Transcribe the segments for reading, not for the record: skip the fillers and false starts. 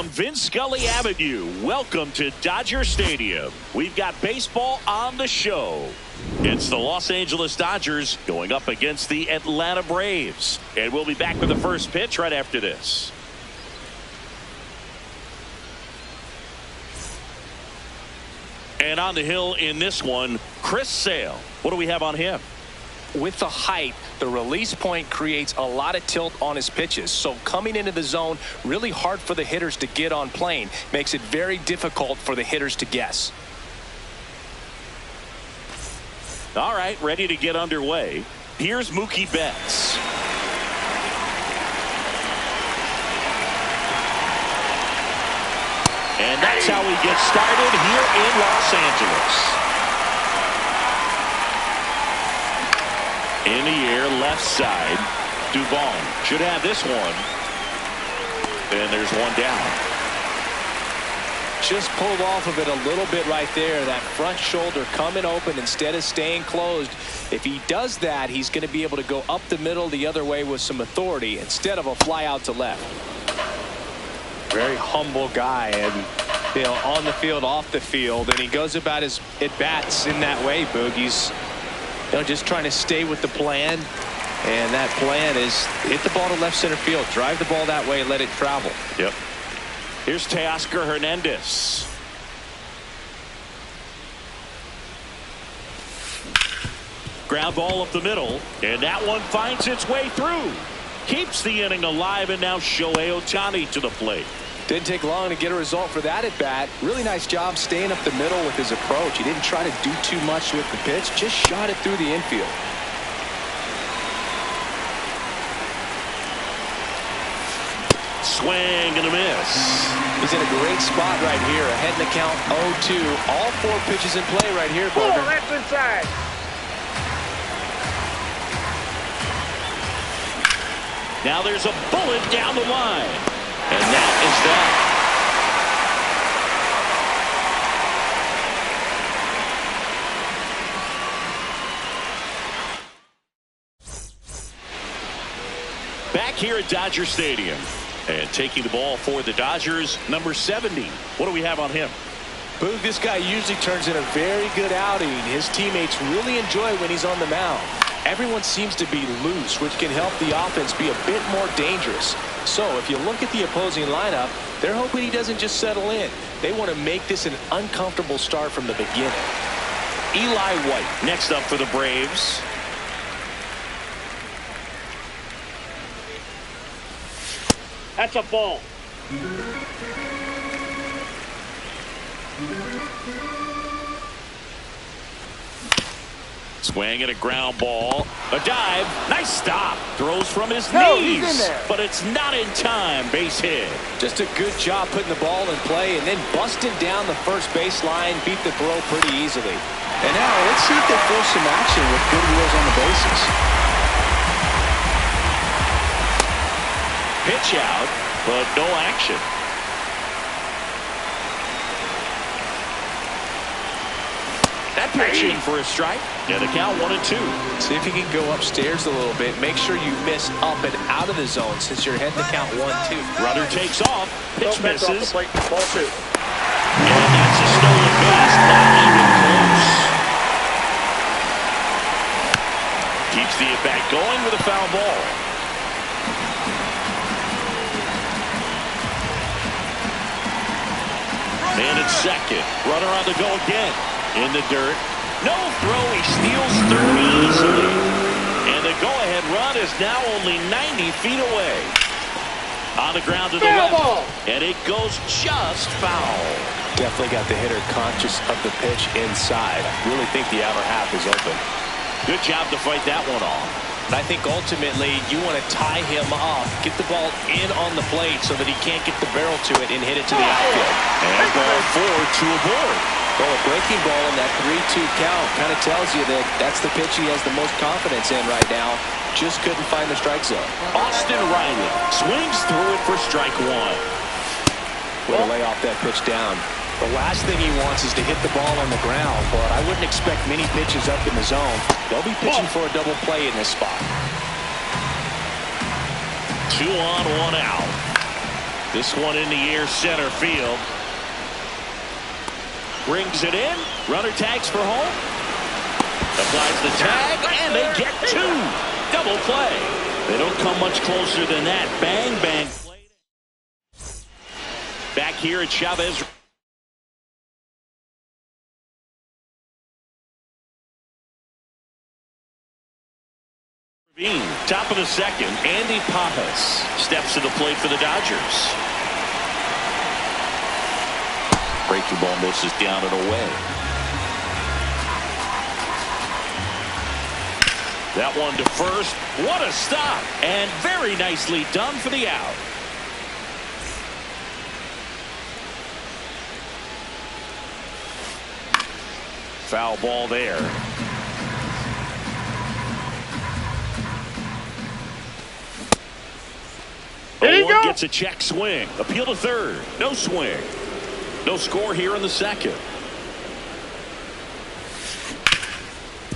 From Vince Scully Avenue, welcome to Dodger Stadium. We've got baseball on the show. It's the Los Angeles Dodgers going up against the Atlanta Braves. And we'll be back with the first pitch right after this. And on the hill in this one, Chris Sale. What do we have on him? With the height, the release point creates a lot of tilt on his pitches. So coming into the zone, really hard for the hitters to get on plane. Makes it very difficult for the hitters to guess. All right, ready to get underway. Here's Mookie Betts. And that's how we get started here in Los Angeles. In the air, left side. Duvall should have this one. And there's one down. Just pulled off of it a little bit right there. That front shoulder coming open instead of staying closed. If he does that, he's going to be able to go up the middle the other way with some authority instead of a fly out to left. Very humble guy, and you know, on the field, off the field, and he goes about his at-bats in that way, Boogie's. You know, just trying to stay with the plan, and that plan is hit the ball to left center field, drive the ball that way, let it travel. Yep. Here's Teoscar Hernandez. Ground ball up the middle, and that one finds its way through. Keeps the inning alive, and now Shohei Ohtani to the plate. Didn't take long to get a result for that at bat. Really nice job staying up the middle with his approach. He didn't try to do too much with the pitch, just shot it through the infield. Swing and a miss. He's in a great spot right here. Ahead in the count 0-2. All four pitches in play right here, Bogner. That's inside. Now there's a bullet down the line. And that is that. Back here at Dodger Stadium. And taking the ball for the Dodgers, number 70. What do we have on him? Boog, this guy usually turns in a very good outing. His teammates really enjoy when he's on the mound. Everyone seems to be loose, which can help the offense be a bit more dangerous. So if you look at the opposing lineup, they're hoping he doesn't just settle in. They want to make this an uncomfortable start from the beginning. Eli White next up for the Braves. That's a ball. Swing and a ground ball. A dive. Nice stop. Throws from his He's in knees. there. But it's not in time. Base hit. just a good job putting the ball in play and then busting down the first baseline. Beat the throw pretty easily. And now let's see if they force some action with good wheels on the bases. Pitch out, but no action. That pitch in for a strike. And the count 1-2. See if you can go upstairs a little bit. Make sure you miss up and out of the zone since you're heading to count 1-2. Runner takes off. Pitch misses. Ball two. And that's a stolen base. Not even close. Keeps the at-bat going with a foul ball. And it's second. Runner on the go again. In the dirt. No throw. He steals third easily. And the go-ahead run is now only 90 feet away. On the ground to the Foul left. ball. And it goes just foul. Definitely got the hitter conscious of the pitch inside. I really think the outer half is open. Good job to fight that one off. And I think ultimately you want to tie him up, get the ball in on the plate so that he can't get the barrel to it and hit it to the outfield. And ball 4 to a board. Well, a breaking ball in that 3-2 count kind of tells you that that's the pitch he has the most confidence in right now. Just couldn't find the strike zone. Austin Riley swings through it for strike 1. Way to lay off that pitch down. The last thing he wants is to hit the ball on the ground, but I wouldn't expect many pitches up in the zone. They'll be pitching for a double play in this spot. 2 on, 1 out. This one in the air, center field. Brings it in. Runner tags for home. Applies the tag, and they get two. Double play. They don't come much closer than that. Bang, bang. Back here at Chavez. Top of the second, Andy Pappas steps to the plate for the Dodgers. Breaking ball misses down and away. That one to first. What a stop, and very nicely done for the out. Foul ball there. There you go. Gets a check swing. Appeal to third. No swing. No score here in the second.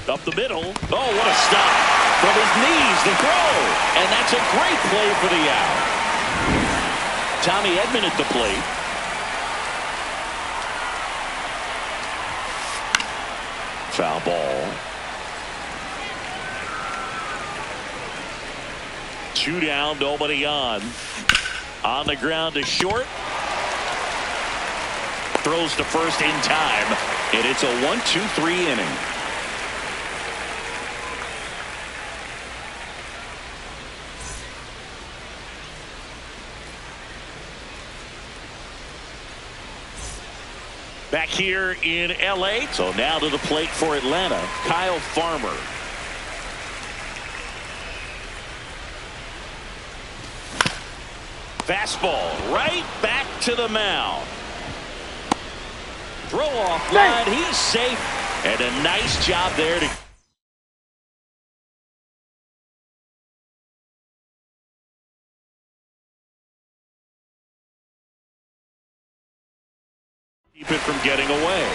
Up the middle. Oh, what a stop. From his knees, the throw. And that's a great play for the out. Tommy Edman at the plate. Foul ball. 2 down, nobody on. On the ground to short. Throws to first in time. And it's a 1-2-3 inning. Back here in L.A. So now to the plate for Atlanta, Kyle Farmer. Fastball right back to the mound. Throw off line. He's safe. And a nice job there to keep it from getting away.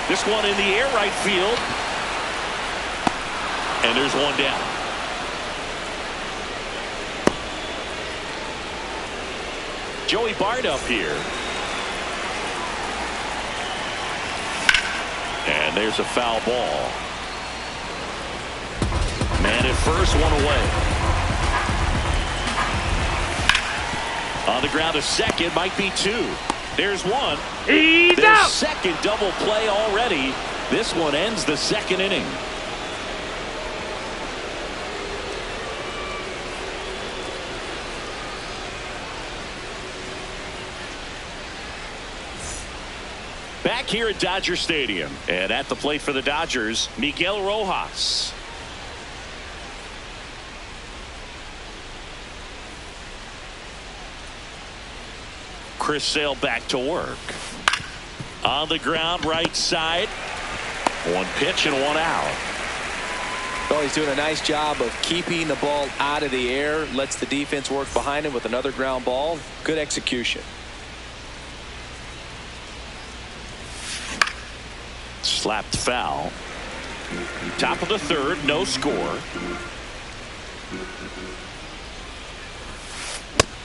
This one in the air, right field. And there's one down. Joey Bart up here. And there's a foul ball. Man at first, one away. On the ground, a second, might be two. There's one. He's Their out. second double play already. This one ends the second inning. Back here at Dodger Stadium, and at the plate for the Dodgers, Miguel Rojas. Chris Sale back to work. On the ground, right side. One pitch and one out. Well, he's doing a nice job of keeping the ball out of the air. Lets the defense work behind him with another ground ball. Good execution. Slapped foul. Top of the third, no score.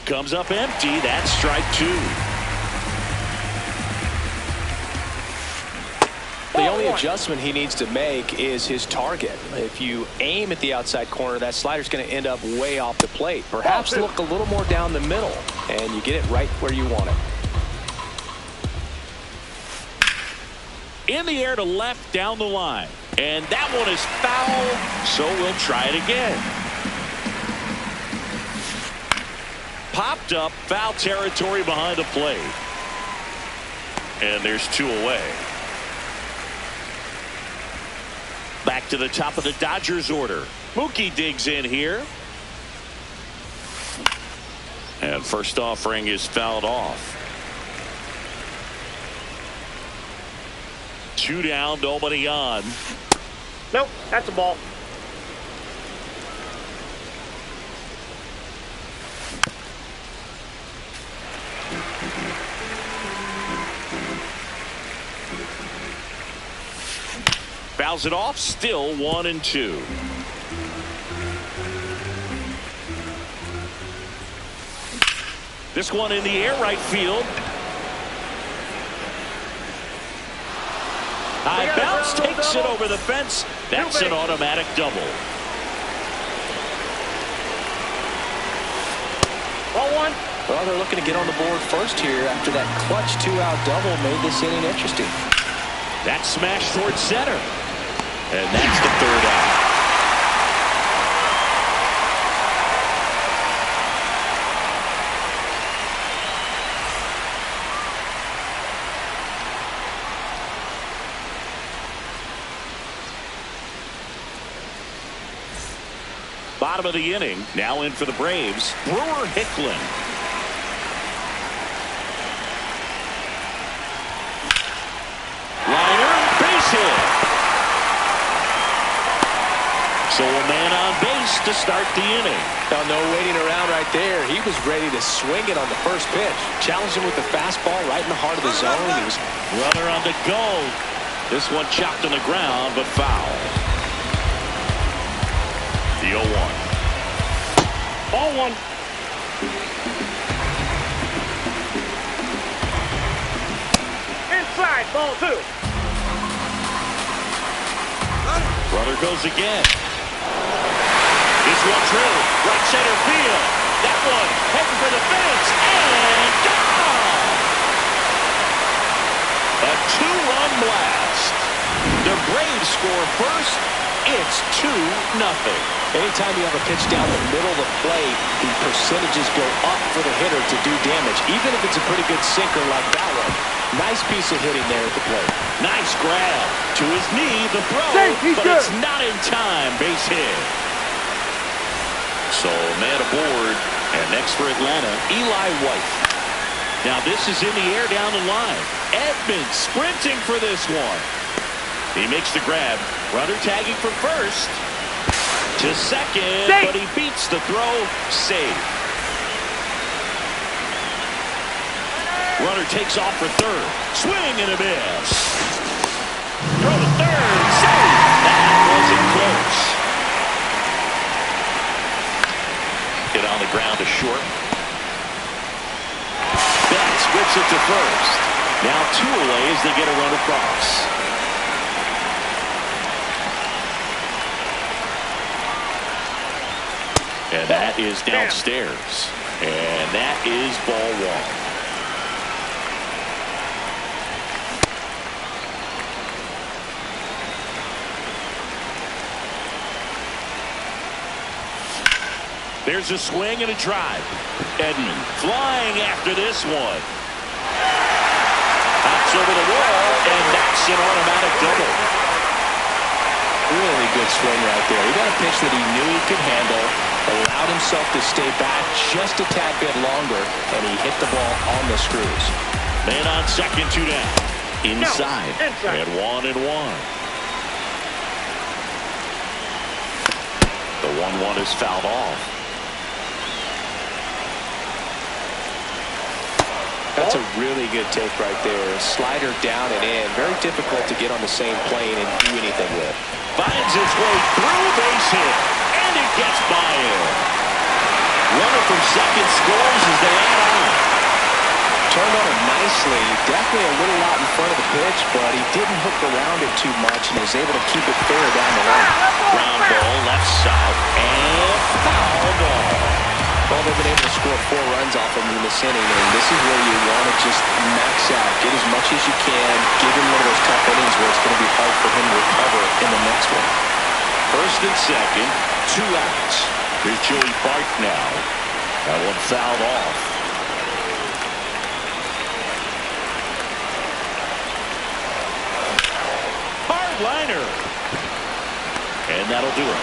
Comes up empty. That's strike two. The only adjustment he needs to make is his target. If you aim at the outside corner, that slider's going to end up way off the plate. Perhaps look a little more down the middle, and you get it right where you want it. In the air to left, down the line. And that one is foul, so we'll try it again. Popped up, foul territory behind the plate. And there's two away. Back to the top of the Dodgers order. Mookie digs in here. And first offering is fouled off. 2 down, nobody on. Nope, that's a ball. Fouls it off, still 1-2. This one in the air right field. High bounce takes it over the fence. That's an automatic double. Ball one. Well, they're looking to get on the board first here after that clutch 2-out double made this inning interesting. That smash towards center. And that's the third out. Bottom of the inning. Now in for the Braves, Brewer Hicklin. Liner, base hit. So a man on base to start the inning. Now, no waiting around right there. He was ready to swing it on the first pitch. Challenged him with the fastball right in the heart of the zone. He was runner on the go. This one chopped on the ground, but foul. The 0-1. Ball one. Inside, ball two. Runner goes again. This one drilled. Right center field. That one heading for the fence. And gone! A two-run blast. The Braves score first. It's 2-0. Anytime you have a pitch down the middle of the plate, the percentages go up for the hitter to do damage, even if it's a pretty good sinker like that one. Nice piece of hitting there at the plate. Nice grab. To his knee, the throw, but good. it's not in time. Base hit. So, man aboard. And next for Atlanta, Eli White. Now this is in the air down the line. Edmonds sprinting for this one. He makes the grab. Runner tagging for first. To second, but he beats the throw. Save. Runner takes off for third. Swing and a miss. Throw to third. Save. That wasn't close. Hit on the ground to short. Betts whips it to first. Now 2 away as they get a run across. And that is downstairs. And that is ball one. There's a swing and a drive. Edmund flying after this one. Hops over the wall, and that's an automatic double. Really good swing right there. He got a pitch that he knew he could handle, allowed himself to stay back just a tad bit longer, and he hit the ball on the screws. Man on second, 2 down. Inside. Inside. And 1-1. The 1-1 is fouled off. That's a really good take right there. Slider down and in. Very difficult to get on the same plane and do anything with. Finds his way through, base hit, and it gets by him. Runner from second scores as they add on. Turned on it nicely. Definitely a little out in front of the pitch, but he didn't hook around it too much and was able to keep it fair down the line. Ground ball left side, and foul ball. Well, they've been able to score 4 runs off him in this inning, and this is where you want to just max out. Get as much as you can. Give him one of those tough innings where it's going to be hard for him to recover in the next one. First and second, 2 outs. Here's Joey Bart now. That one fouled off. Hard liner. And that'll do it.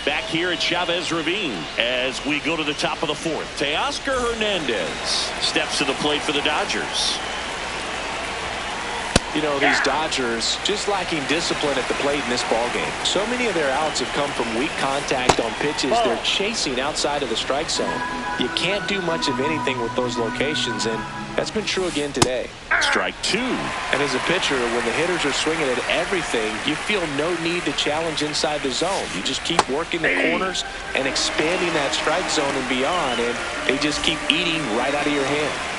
Back here at Chavez Ravine as we go to the top of the 4th. Teoscar Hernandez steps to the plate for the Dodgers. You know, these Dodgers just lacking discipline at the plate in this ballgame. So many of their outs have come from weak contact on pitches they're chasing outside of the strike zone. You can't do much of anything with those locations, and that's been true again today. Strike two. And as a pitcher, when the hitters are swinging at everything, you feel no need to challenge inside the zone. You just keep working the corners and expanding that strike zone and beyond, and they just keep eating right out of your hand.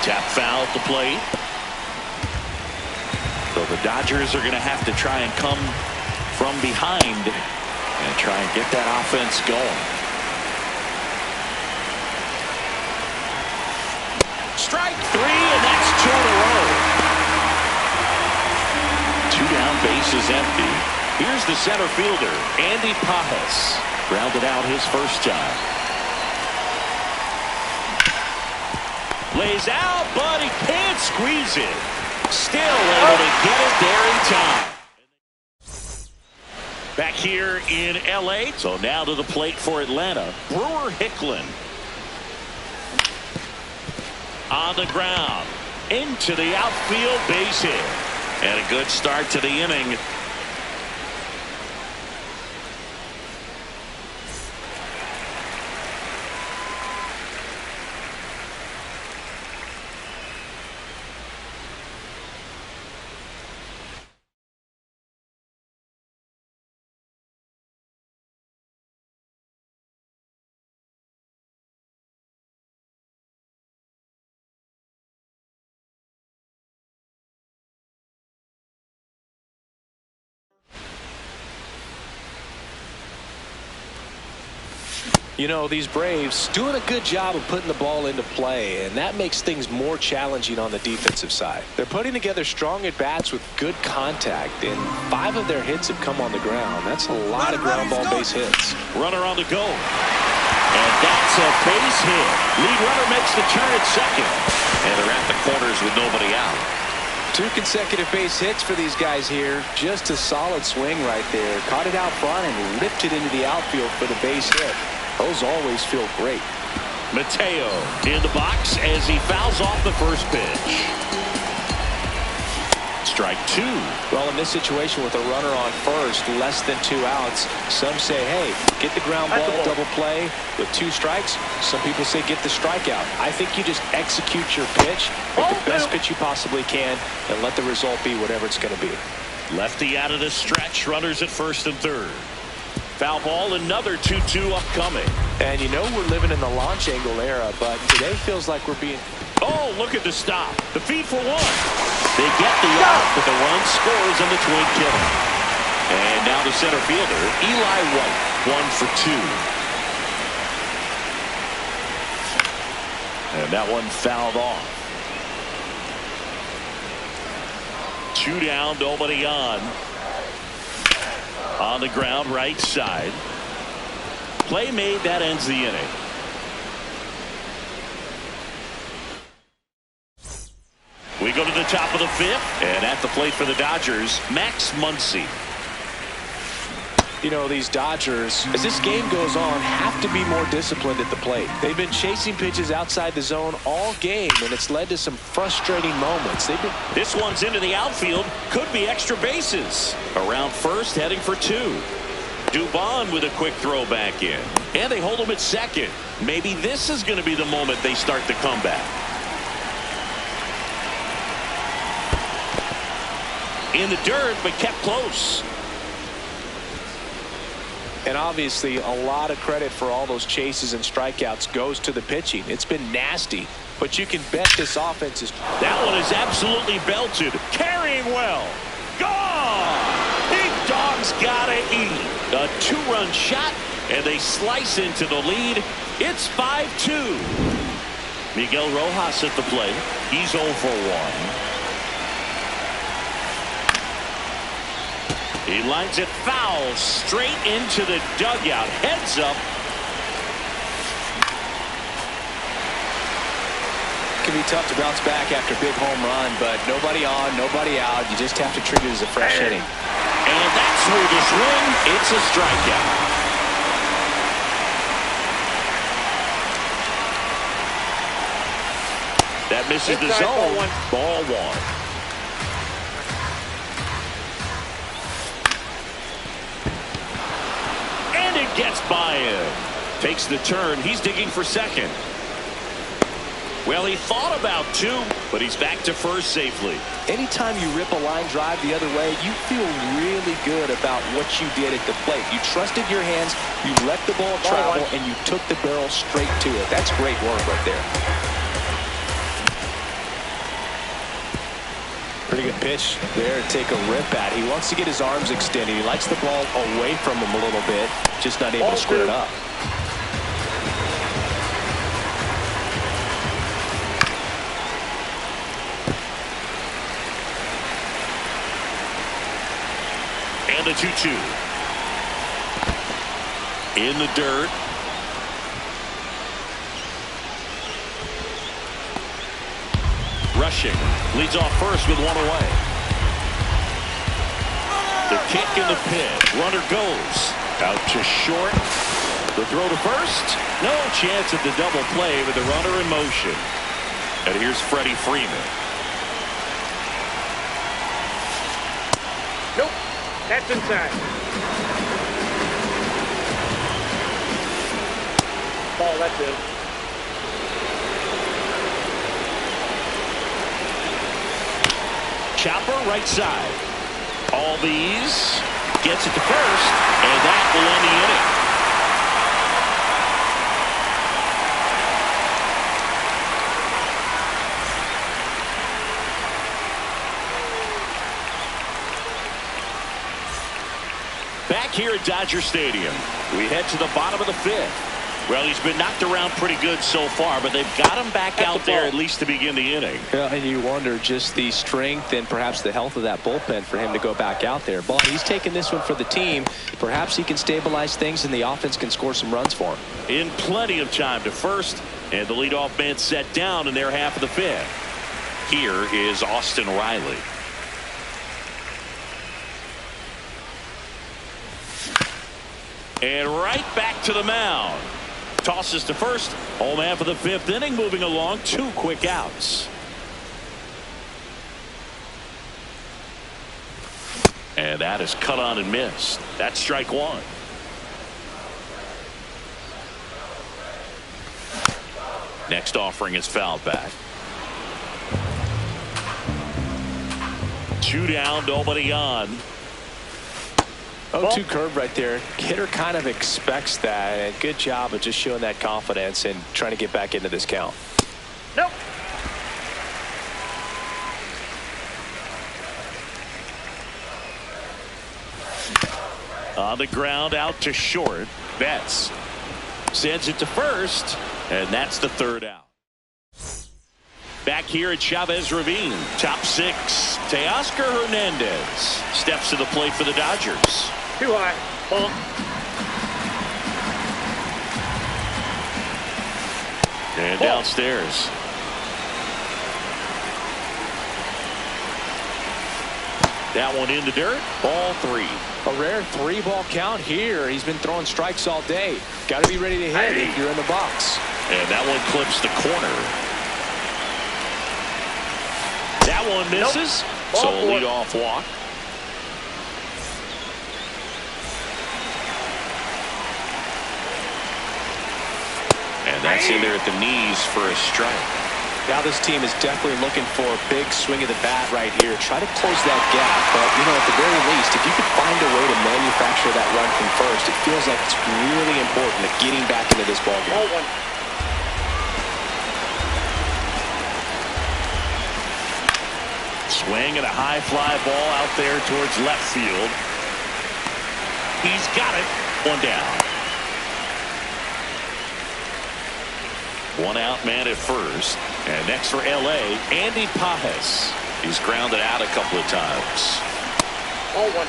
Tap foul at the plate. So the Dodgers are going to have to try and come from behind and try and get that offense going. Strike three, and that's two in a row. Two down, base is empty. Here's the center fielder, Andy Pajas. Grounded out his first time. Lays out, but he can't squeeze it. Still able to get it there in time. Back here in L.A. So now to the plate for Atlanta. Brewer Hicklin. On the ground. Into the outfield, base hit. And a good start to the inning. You know, these Braves doing a good job of putting the ball into play, and that makes things more challenging on the defensive side. They're putting together strong at-bats with good contact, and 5 of their hits have come on the ground. That's a lot of ground ball base hits. Runner on the go. And that's a base hit. Lead runner makes the turn at second. And they're at the corners with nobody out. 2 consecutive base hits for these guys here. Just a solid swing right there. Caught it out front and ripped it into the outfield for the base hit. Those always feel great. Mateo in the box as he fouls off the first pitch. Strike 2. Well, in this situation with a runner on first, less than 2 outs, some say, hey, get the ground ball, double play with 2 strikes. Some people say get the strikeout. I think you just execute your pitch, make the best pitch you possibly can, and let the result be whatever it's going to be. Lefty out of the stretch, runners at first and third. Foul ball, another 2-2 upcoming. And you know we're living in the launch angle era, but today feels like we're being... Oh, look at the stop. The feed for 1. They get the out, but the run scores on the twin killer. And now the center fielder, Eli White, 1 for 2. And that one fouled off. 2 down, nobody on. On the ground, right side. Play made, that ends the inning. We go to the top of the 5th, and at the plate for the Dodgers, Max Muncy. You know, these Dodgers, as this game goes on, have to be more disciplined at the plate. They've been chasing pitches outside the zone all game, and it's led to some frustrating moments. This one's into the outfield. Could be extra bases. Around first, heading for 2. Dubon with a quick throw back in. And they hold him at second. Maybe this is going to be the moment they start the comeback. In the dirt, but kept close. And obviously, a lot of credit for all those chases and strikeouts goes to the pitching. It's been nasty, but you can bet this offense is... That one is absolutely belted. Carrying well. Gone! Big Dog's gotta eat. A 2-run shot, and they slice into the lead. It's 5-2. Miguel Rojas at the plate. He's 0 for 1. He lines it foul straight into the dugout. Heads up. It can be tough to bounce back after a big home run, but nobody on, nobody out. You just have to treat it as a fresh inning. And that's where this one, it's a strikeout. That misses the Inside, zone. ball one. Ball one. And it gets by him. Takes the turn. He's digging for second. Well, he thought about two, but he's back to first safely. Anytime you rip a line drive the other way, you feel really good about what you did at the plate. You trusted your hands, you let the ball travel, and you took the barrel straight to it. That's great work right there. Pretty good pitch there to take a rip at. He wants to get his arms extended. He likes the ball away from him a little bit, just not able to square it up. And a 2-2. In the dirt. Rushing. Leads off first with one away. The kick in the pitch. Runner goes. Out to short. The throw to first. No chance at the double play with the runner in motion. And here's Freddie Freeman. Nope. That's inside. Ball, that's it. Chopper right side. All these. Gets it to first. And that will end the inning. Back here at Dodger Stadium, we head to the bottom of the fifth. Well, he's been knocked around pretty good so far, but they've got him back out there at least to begin the inning. Yeah, and you wonder just the strength and perhaps the health of that bullpen for him to go back out there. But he's taking this one for the team. Perhaps he can stabilize things and the offense can score some runs for him. In plenty of time to first, and the leadoff man set down in their half of the fifth. Here is Austin Riley. And right back to the mound. Tosses to first. Home half of the fifth inning, moving along. 2 quick outs. And that is cut on and missed. That's strike one. Next offering is fouled back. 2 down, nobody on. 0-2 curve right there. Hitter kind of expects that, and good job of just showing that confidence and trying to get back into this count. Nope. On the ground, out to short. Betts sends it to first, and that's the third out. Back here at Chavez Ravine, top 6. Teoscar Hernandez steps to the plate for the Dodgers. Too high. Ball. And downstairs. That one in the dirt. Ball 3. A rare 3-ball count here. He's been throwing strikes all day. Got to be ready to hit if you're in the box. And that one clips the corner. That one misses. Nope. So a leadoff walk. And that's in there at the knees for a strike. Now this team is definitely looking for a big swing of the bat right here. Try to close that gap. But, you know, at the very least, if you could find a way to manufacture that run from first, it feels like it's really important at getting back into this ballgame. Ball one. Swing and a high fly ball out there towards left field. He's got it. 1 down. 1 out man at first. And next for L.A., Andy Pajes. He's grounded out a couple of times. Ball one.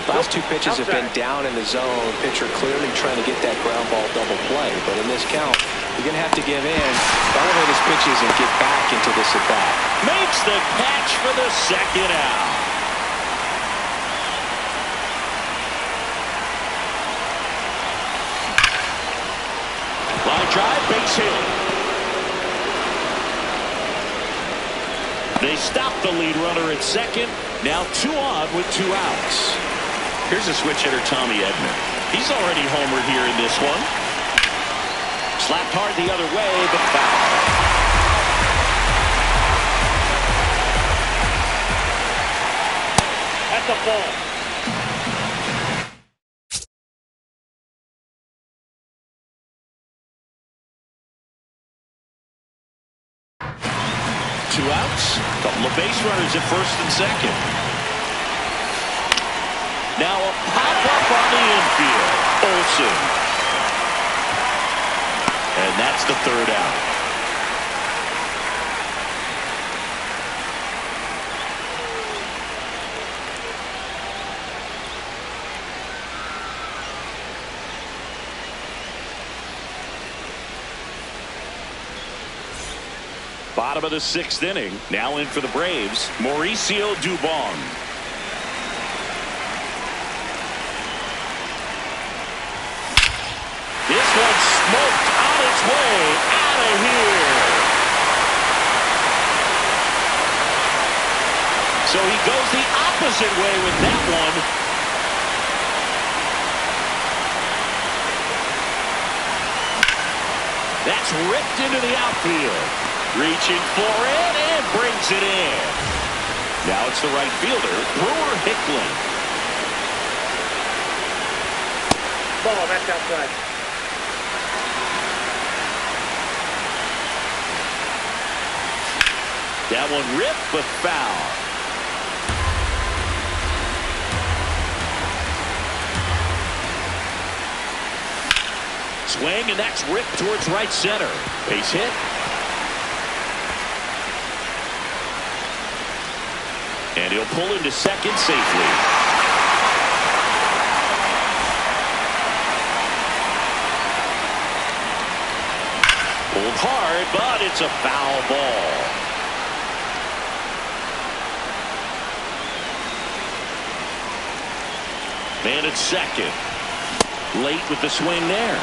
Last 2 pitches have been down in the zone. Pitcher clearly trying to get that ground ball double play. But in this count, you're going to have to give in, elevate his pitches, and get back into this at bat. Makes the catch for the second out. drive, base hit. They stop the lead runner at second. Now 2 on with 2 outs. Here's a switch hitter, Tommy Edman. He's already homered here in this one. Slapped hard the other way, but foul. That's a ball. Two outs. Couple of base runners at first and second. Now a pop-up on the infield. Olsen. And that's the 3rd out. Bottom of the 6th inning. Now in for the Braves, Mauricio Dubon. This one's smoked on its way out of here. So he goes the opposite way with that one. That's ripped into the outfield. Reaching for it and brings it in. Now it's the right fielder, Brewer Hickling. Ball, that's outside. That one ripped, but foul. Swing, and that's ripped towards right center. Base hit. And he'll pull into second safely. Pulled hard, but it's a foul ball. Man at second. Late with the swing there.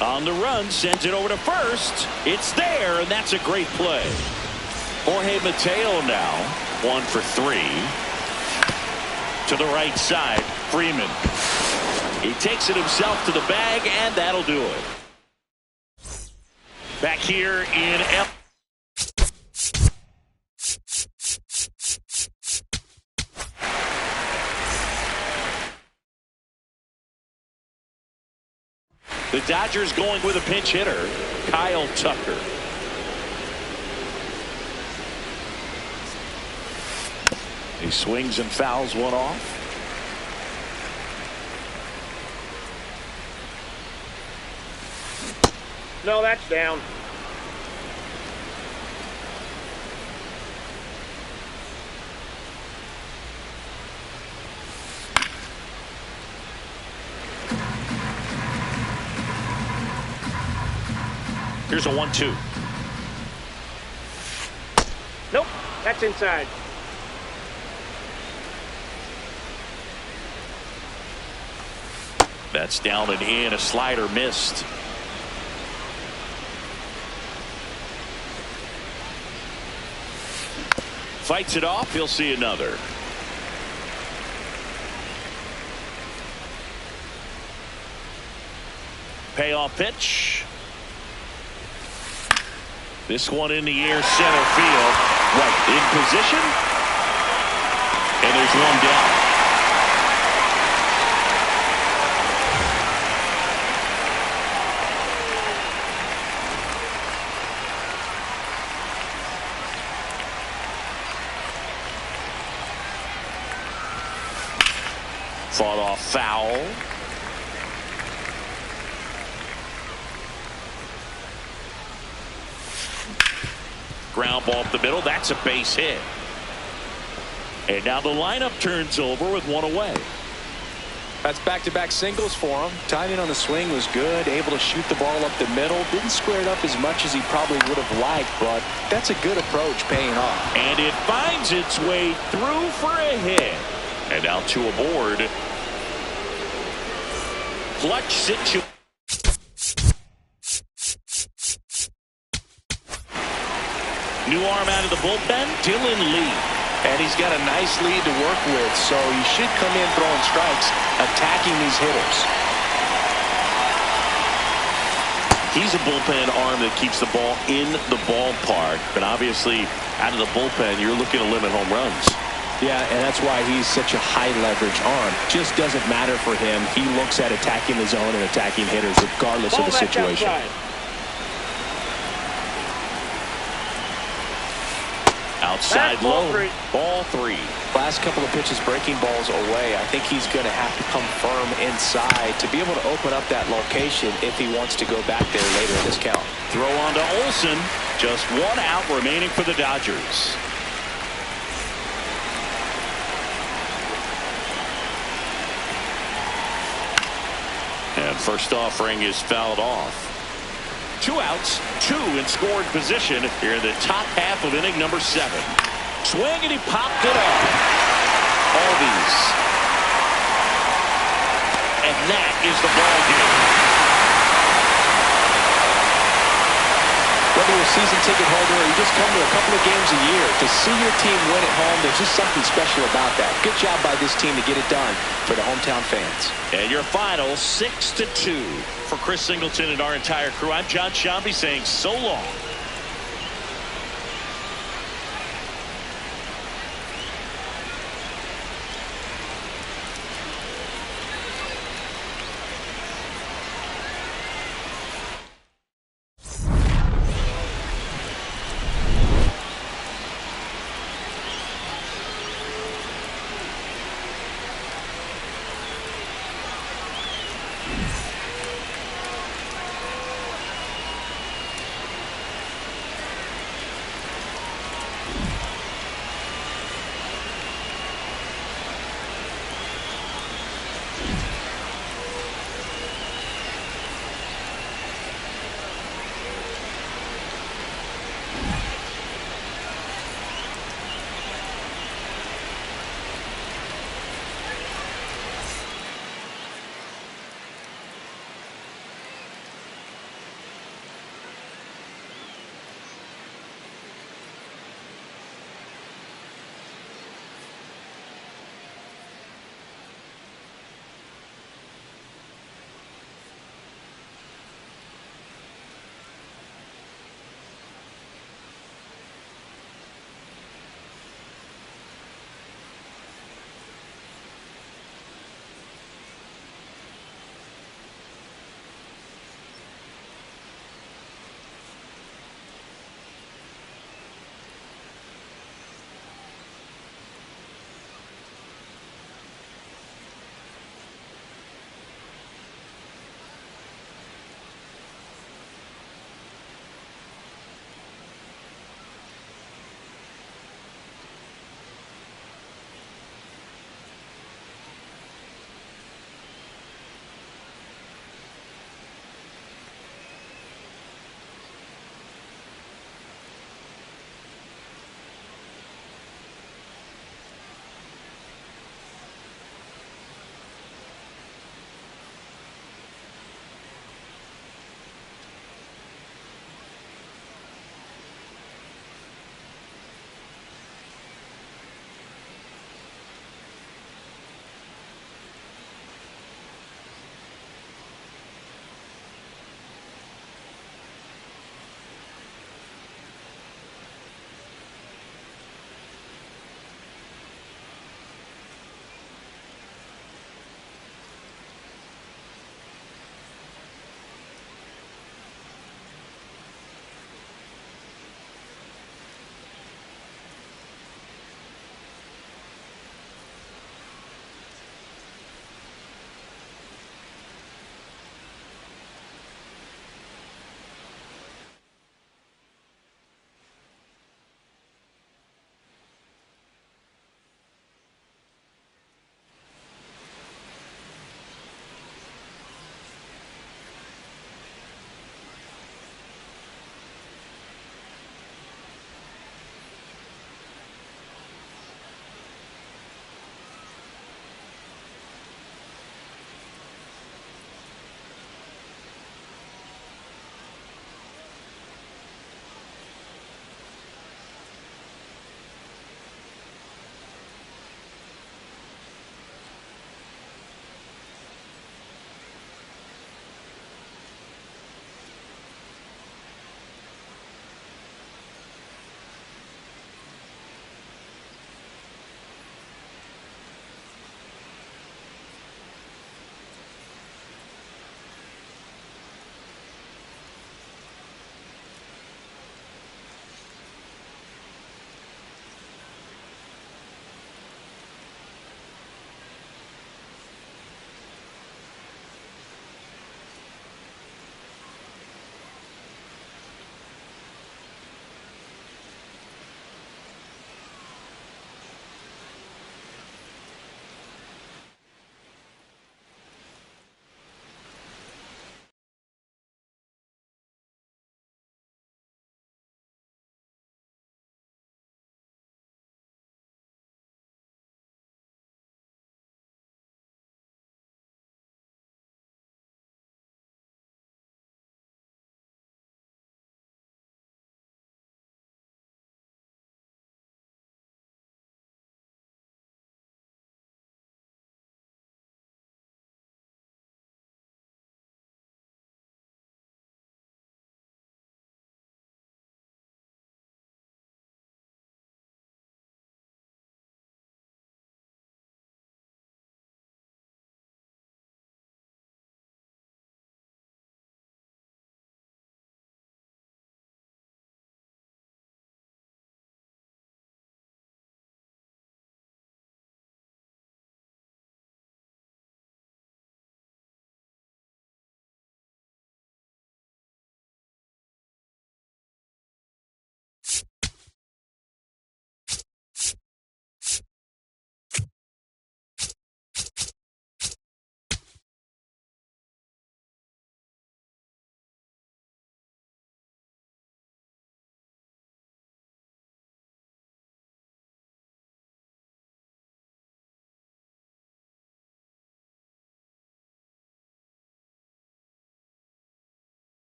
On the run, sends it over to first. It's there, and that's a great play. Jorge Mateo now, 1 for 3. To the right side, Freeman. He takes it himself to the bag, and that'll do it. Back here in the Dodgers going with a pinch hitter, Kyle Tucker. He swings and fouls one off. No, that's down. Here's a 1-2. Nope, that's inside. That's down and in. A slider missed. Fights it off. He'll see another. Payoff pitch. This one in the air, center field. Right in position. And there's one down. Fought off foul. Ground ball up the middle. That's a base hit. And now the lineup turns over with one away. That's back-to-back singles for him. Timing on the swing was good. Able to shoot the ball up the middle. Didn't square it up as much as he probably would have liked, but that's a good approach paying off. And it finds its way through for a hit. And now two aboard. Clutch situation. New arm out of the bullpen, Dylan Lee. And he's got a nice lead to work with, so he should come in throwing strikes, attacking these hitters. He's a bullpen arm that keeps the ball in the ballpark, but obviously out of the bullpen, you're looking to limit home runs. Yeah, and that's why he's such a high-leverage arm. Just doesn't matter for him. He looks at attacking the zone and attacking hitters regardless of the situation. Outside low, ball three. Last couple of pitches breaking balls away. I think he's going to have to come firm inside to be able to open up that location if he wants to go back there later in this count. Throw on to Olsen. Just one out remaining for the Dodgers. And first offering is fouled off. 2 outs, 2 in scoring position here in the top half of inning number 7. Swing and he popped it up. Albies. And that is the ball game. Whether you're a season ticket holder or you just come to a couple of games a year, to see your team win at home, there's just something special about that. Good job by this team to get it done for the hometown fans. And your final 6-2. For Chris Singleton and our entire crew, I'm John Shambi saying so long.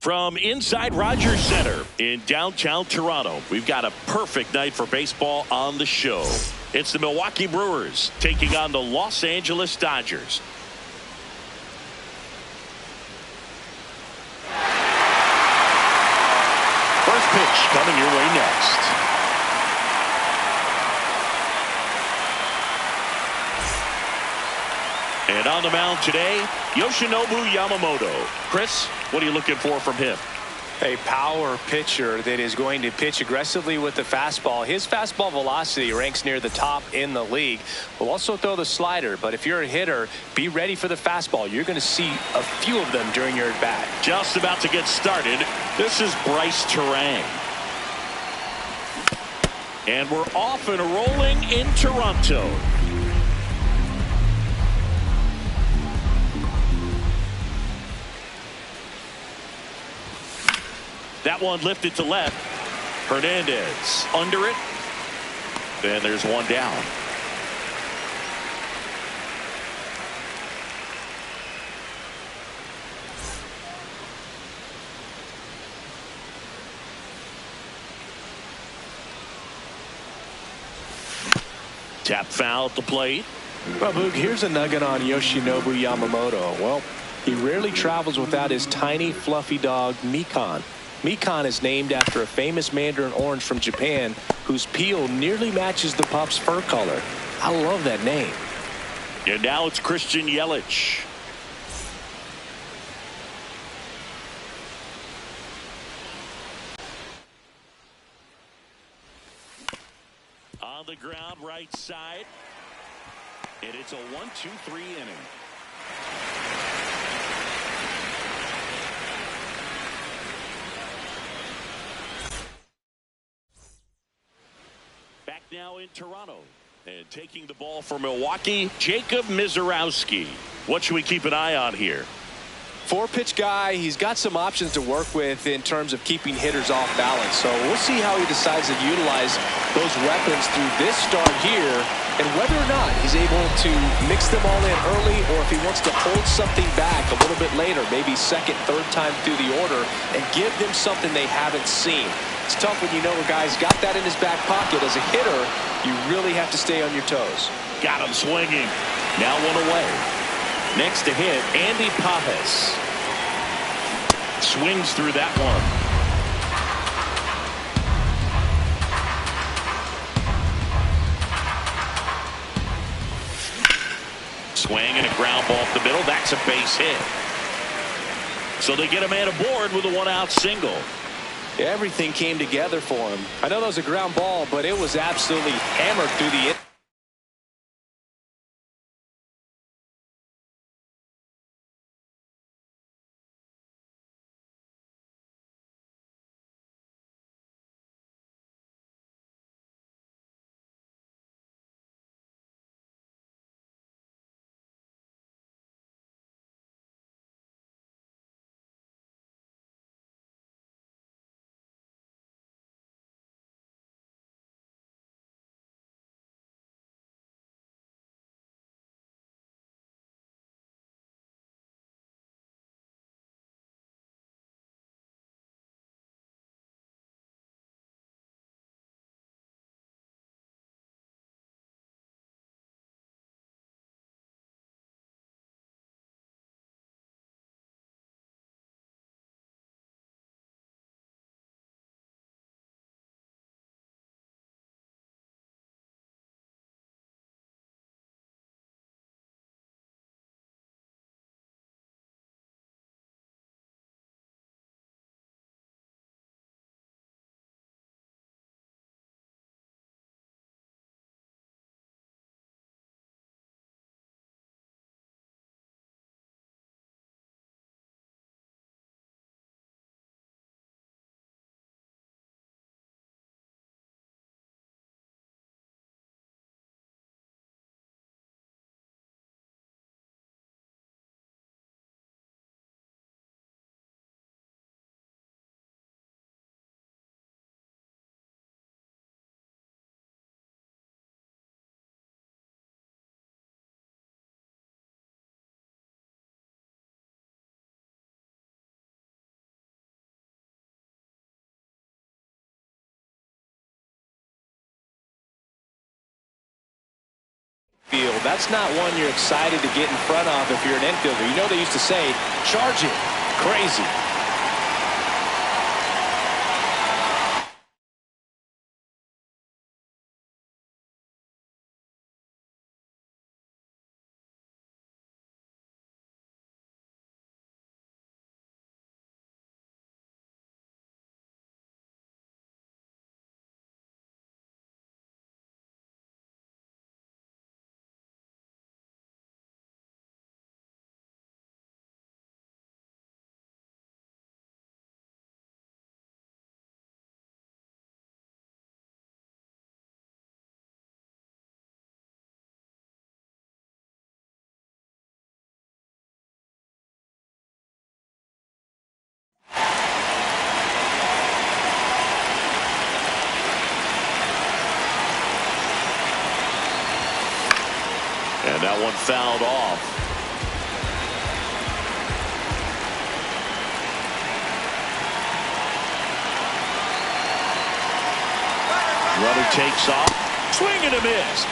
From inside Rogers Center in downtown Toronto, we've got a perfect night for baseball on the show. It's the Milwaukee Brewers taking on the Los Angeles Dodgers. First pitch coming your way next. And on the mound today, Yoshinobu Yamamoto. Chris, what are you looking for from him? A power pitcher that is going to pitch aggressively with the fastball. His fastball velocity ranks near the top in the league. Will also throw the slider, but if you're a hitter, be ready for the fastball. You're going to see a few of them during your at-bat. Just about to get started. This is Bryce Terang. And we're off and rolling in Toronto. That one lifted to left. Hernandez under it. And there's one down. Tap foul at the plate. Well, Boog, here's a nugget on Yoshinobu Yamamoto. Well, he rarely travels without his tiny, fluffy dog, Mikan. Mikan is named after a famous mandarin orange from Japan whose peel nearly matches the pup's fur color. I love that name. And now it's Christian Yelich. On the ground, right side. And it's a 1-2-3 inning. Back now in Toronto. And taking the ball for Milwaukee, Jacob Mizorowski. What should we keep an eye on here? Four-pitch guy. He's got some options to work with in terms of keeping hitters off balance. So we'll see how he decides to utilize those weapons through this start here, and whether or not he's able to mix them all in early, or if he wants to hold something back a little bit later, maybe second, third time through the order, and give them something they haven't seen. It's tough when you know a guy's got that in his back pocket. As a hitter, you really have to stay on your toes. Got him swinging. Now one away. Next to hit, Andy Pajes. Swings through that one. Swing and a ground ball up the middle. That's a base hit. So they get a man aboard with a one-out single. Everything came together for him. I know that was a ground ball, but it was absolutely hammered through the That's not one you're excited to get in front of if you're an infielder. You know they used to say, charge it. Crazy. And that one fouled off. Runner takes off. Swing and a miss.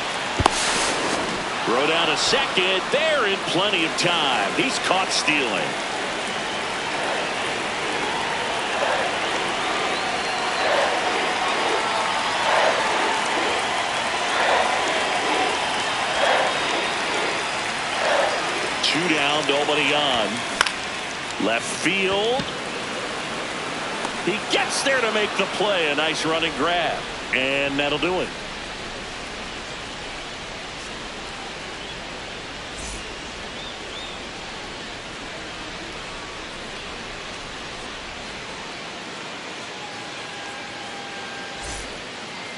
Throw down to second. They're in plenty of time. He's caught stealing. Two down, nobody on. Left field. He gets there to make the play. A nice running grab. And that'll do it.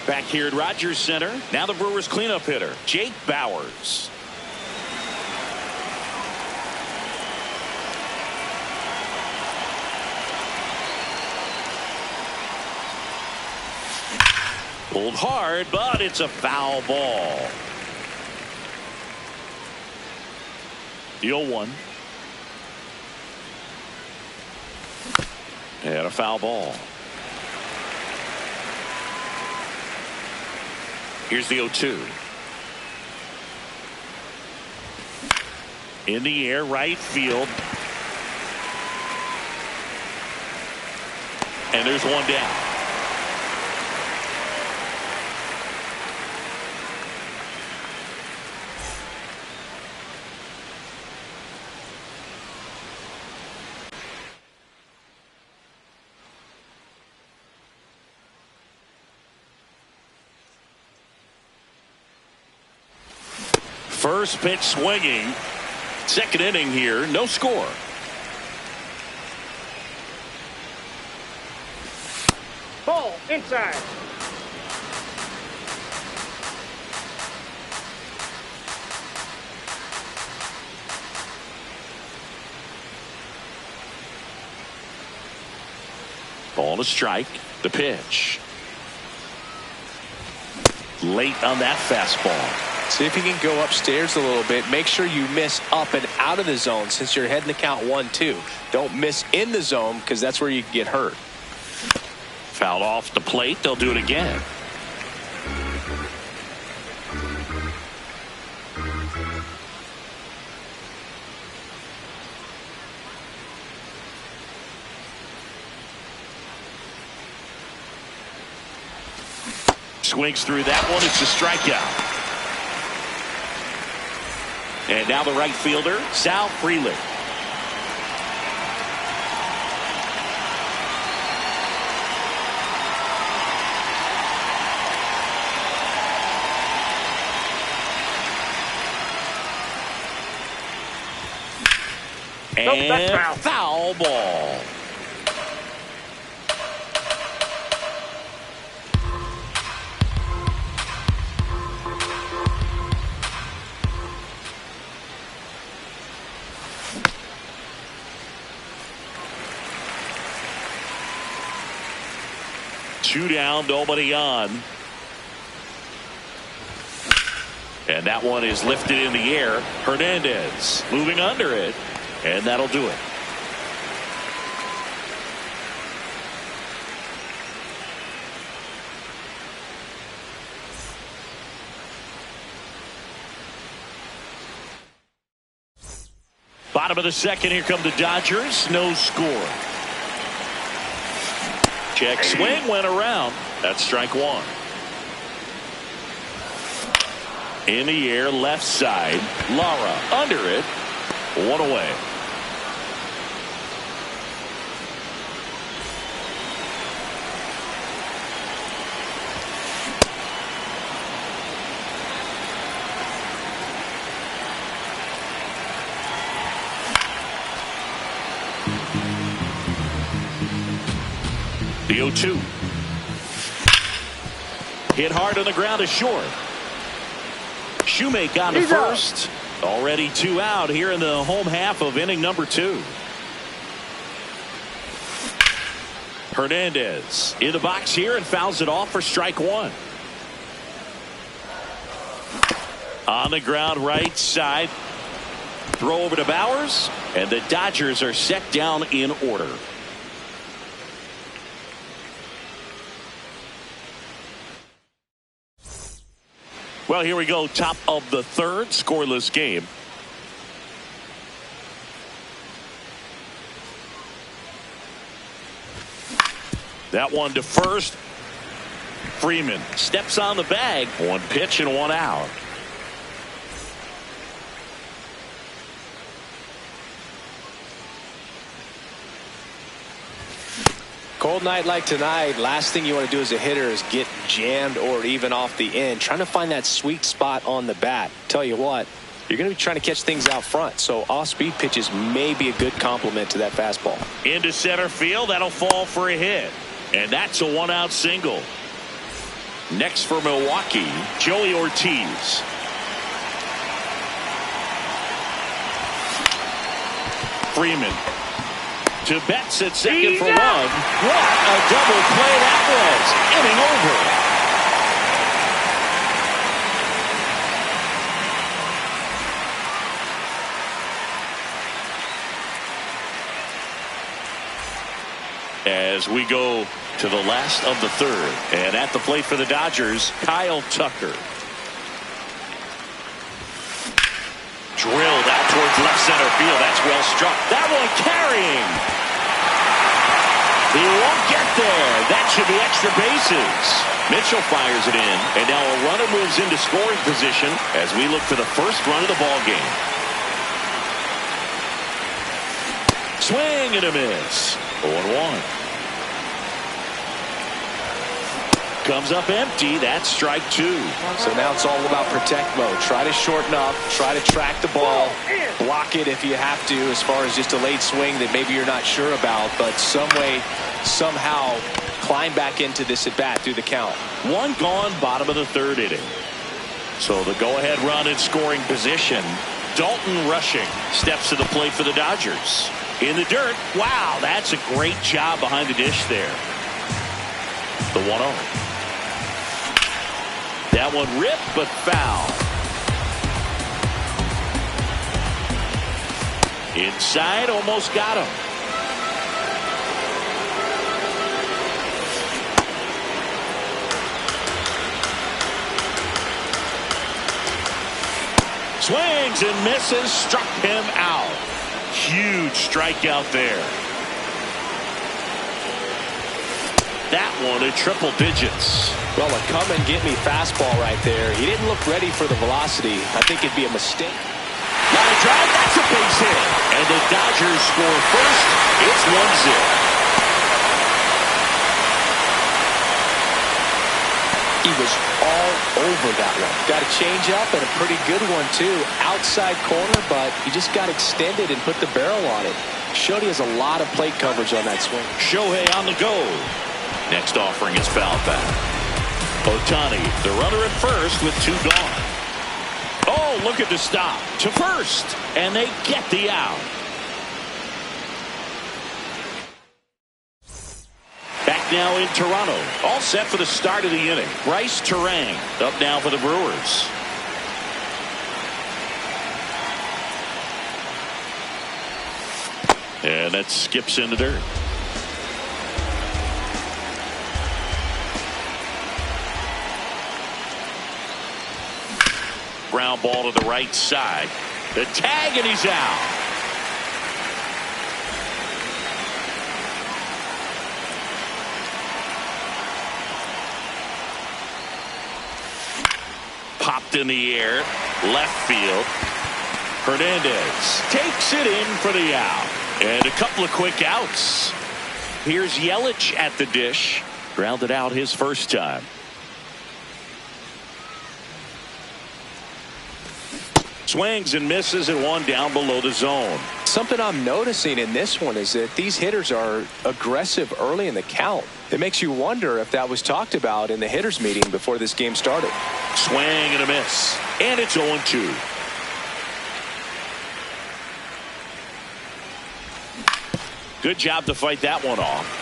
Back here at Rogers Center. Now the Brewers cleanup hitter, Jake Bauers. Pulled hard, but it's a foul ball. The 0-1. And a foul ball. Here's the 0-2. In the air, right field. And there's one down. First pitch swinging. Second inning here. No score. Ball inside. Ball to strike. The pitch. Late on that fastball. See if you can go upstairs a little bit. Make sure you miss up and out of the zone since you're heading to count 1-2. Don't miss in the zone because that's where you can get hurt. Fouled off the plate. They'll do it again. Swings through that one. It's a strikeout. And now the right fielder, Sal Frelick. Nope, that's foul ball. Two down, nobody on. And that one is lifted in the air. Hernandez moving under it. And that'll do it. Bottom of the second, here come the Dodgers. No score. Check swing, went around. That's strike one. In the air, left side. Lara under it. One away. The 0-2. Hit hard on the ground to short. Shoemake on the first. Already 2 out here in the home half of inning number 2. Hernandez in the box here and fouls it off for strike one. On the ground, right side. Throw over to Bowers, and the Dodgers are set down in order. Well, here we go. Top of the third, scoreless game. That one to first. Freeman steps on the bag. 1 pitch and 1 out. Cold night like tonight, last thing you want to do as a hitter is get jammed or even off the end. Trying to find that sweet spot on the bat. Tell you what, you're going to be trying to catch things out front, so off-speed pitches may be a good complement to that fastball. Into center field, that'll fall for a hit. And that's a 1-out single. Next for Milwaukee, Joey Ortiz. Freeman to Betts at second for 1. What a double play that was. Inning over. As we go to the last of the third, and at the plate for the Dodgers, Kyle Tucker. Drilled out towards left center field. That's well struck. That one carrying. He won't get there. That should be extra bases. Mitchell fires it in, and now a runner moves into scoring position as we look for the first run of the ball game. Swing and a miss. 0-1. Comes up empty. That's strike 2. So now it's all about protect mode. Try to shorten up. Try to track the ball. Block it if you have to, as far as just a late swing that maybe you're not sure about. But some way, somehow, climb back into this at bat through the count. 1 gone, bottom of the third inning. So the go-ahead run in scoring position. Dalton Rushing steps to the plate for the Dodgers. In the dirt. Wow, that's a great job behind the dish there. The 1-0. That one ripped, but foul. Inside, almost got him. Swings and misses, struck him out. Huge strikeout there. That one at triple digits. Well, a come and get me fastball right there. He didn't look ready for the velocity. I think it'd be a mistake. Line drive, that's a base hit. And the Dodgers score first. It's 1-0. He was all over that one. Got a change up and a pretty good one too. Outside corner, but he just got extended and put the barrel on it. Showed he has a lot of plate coverage on that swing. Shohei on the go. Next offering is foul back. Ohtani, the runner at first with 2 gone. Oh, look at the stop. To first. And they get the out. Back now in Toronto. All set for the start of the inning. Bryce Terang up now for the Brewers. And that skips in the dirt. Ground ball to the right side. The tag, and he's out. popped in the air. Left field. Hernandez takes it in for the out. And a couple of quick outs. Here's Yelich at the dish. Grounded out his first time. Swings and misses at one down below the zone. Something I'm noticing in this one is that these hitters are aggressive early in the count. It makes you wonder if that was talked about in the hitters meeting before this game started. Swing and a miss. And it's 0-2. Good job to fight that one off.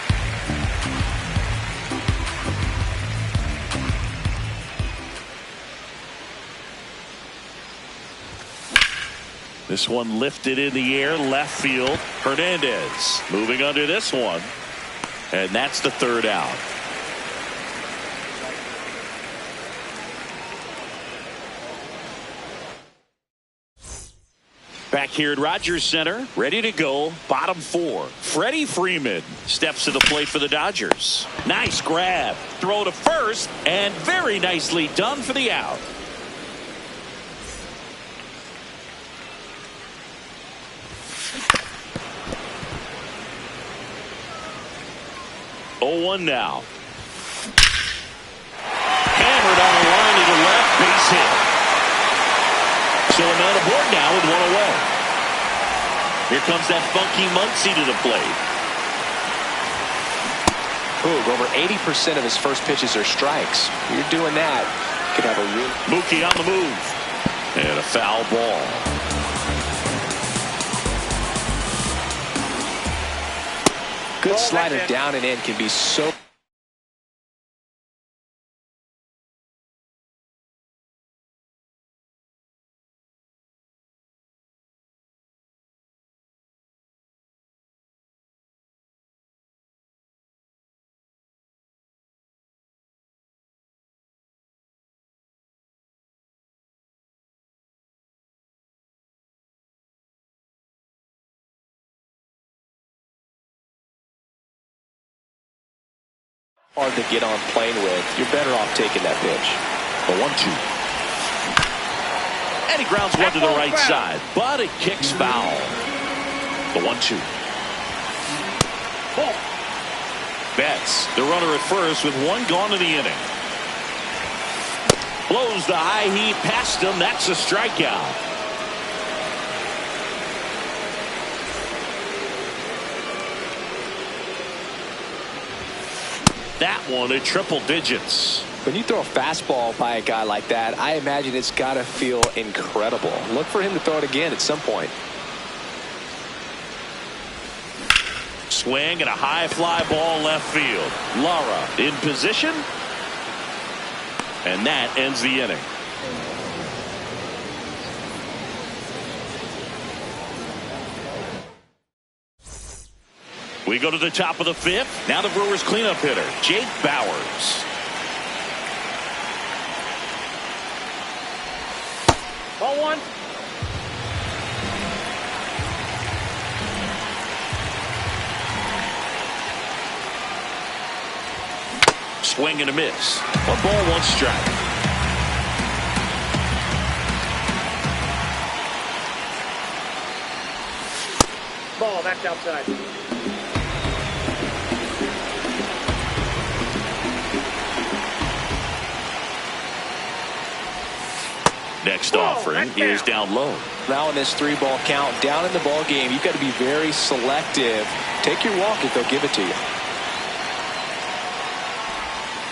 This one lifted in the air, left field. Hernandez moving under this one. And that's the third out. Back here at Rogers Center, ready to go. Bottom four. Freddie Freeman steps to the plate for the Dodgers. Nice grab. Throw to first, and very nicely done for the out. Oh, 1 now. Hammered on the line to the left, base hit. So a man aboard now with one away. Here comes that funky Muncy to the plate. Ooh, over 80% of his first pitches are strikes. You're doing that. Could have a real. Mookie on the move. And a foul ball. Good slider down and in can be so. Hard to get on plane with. You're better off taking that pitch. A 1-2. And he grounds one to the right side, but it kicks foul. The 1-2. Betts, the runner at first with one gone in the inning. Blows the high heat past him. That's a strikeout. That one at triple digits. When you throw a fastball by a guy like that, I imagine it's got to feel incredible. Look for him to throw it again at some point. Swing and a high fly ball left field. Lara in position. And that ends the inning. We go to the top of the fifth. Now the Brewers cleanup hitter, Jake Bauers. Ball 1. Swing and a miss. 1 ball, 1 strike. Ball, that's outside. Next offering is down low. Now in this 3-ball count, down in the ball game, you've got to be very selective. Take your walk if they'll give it to you.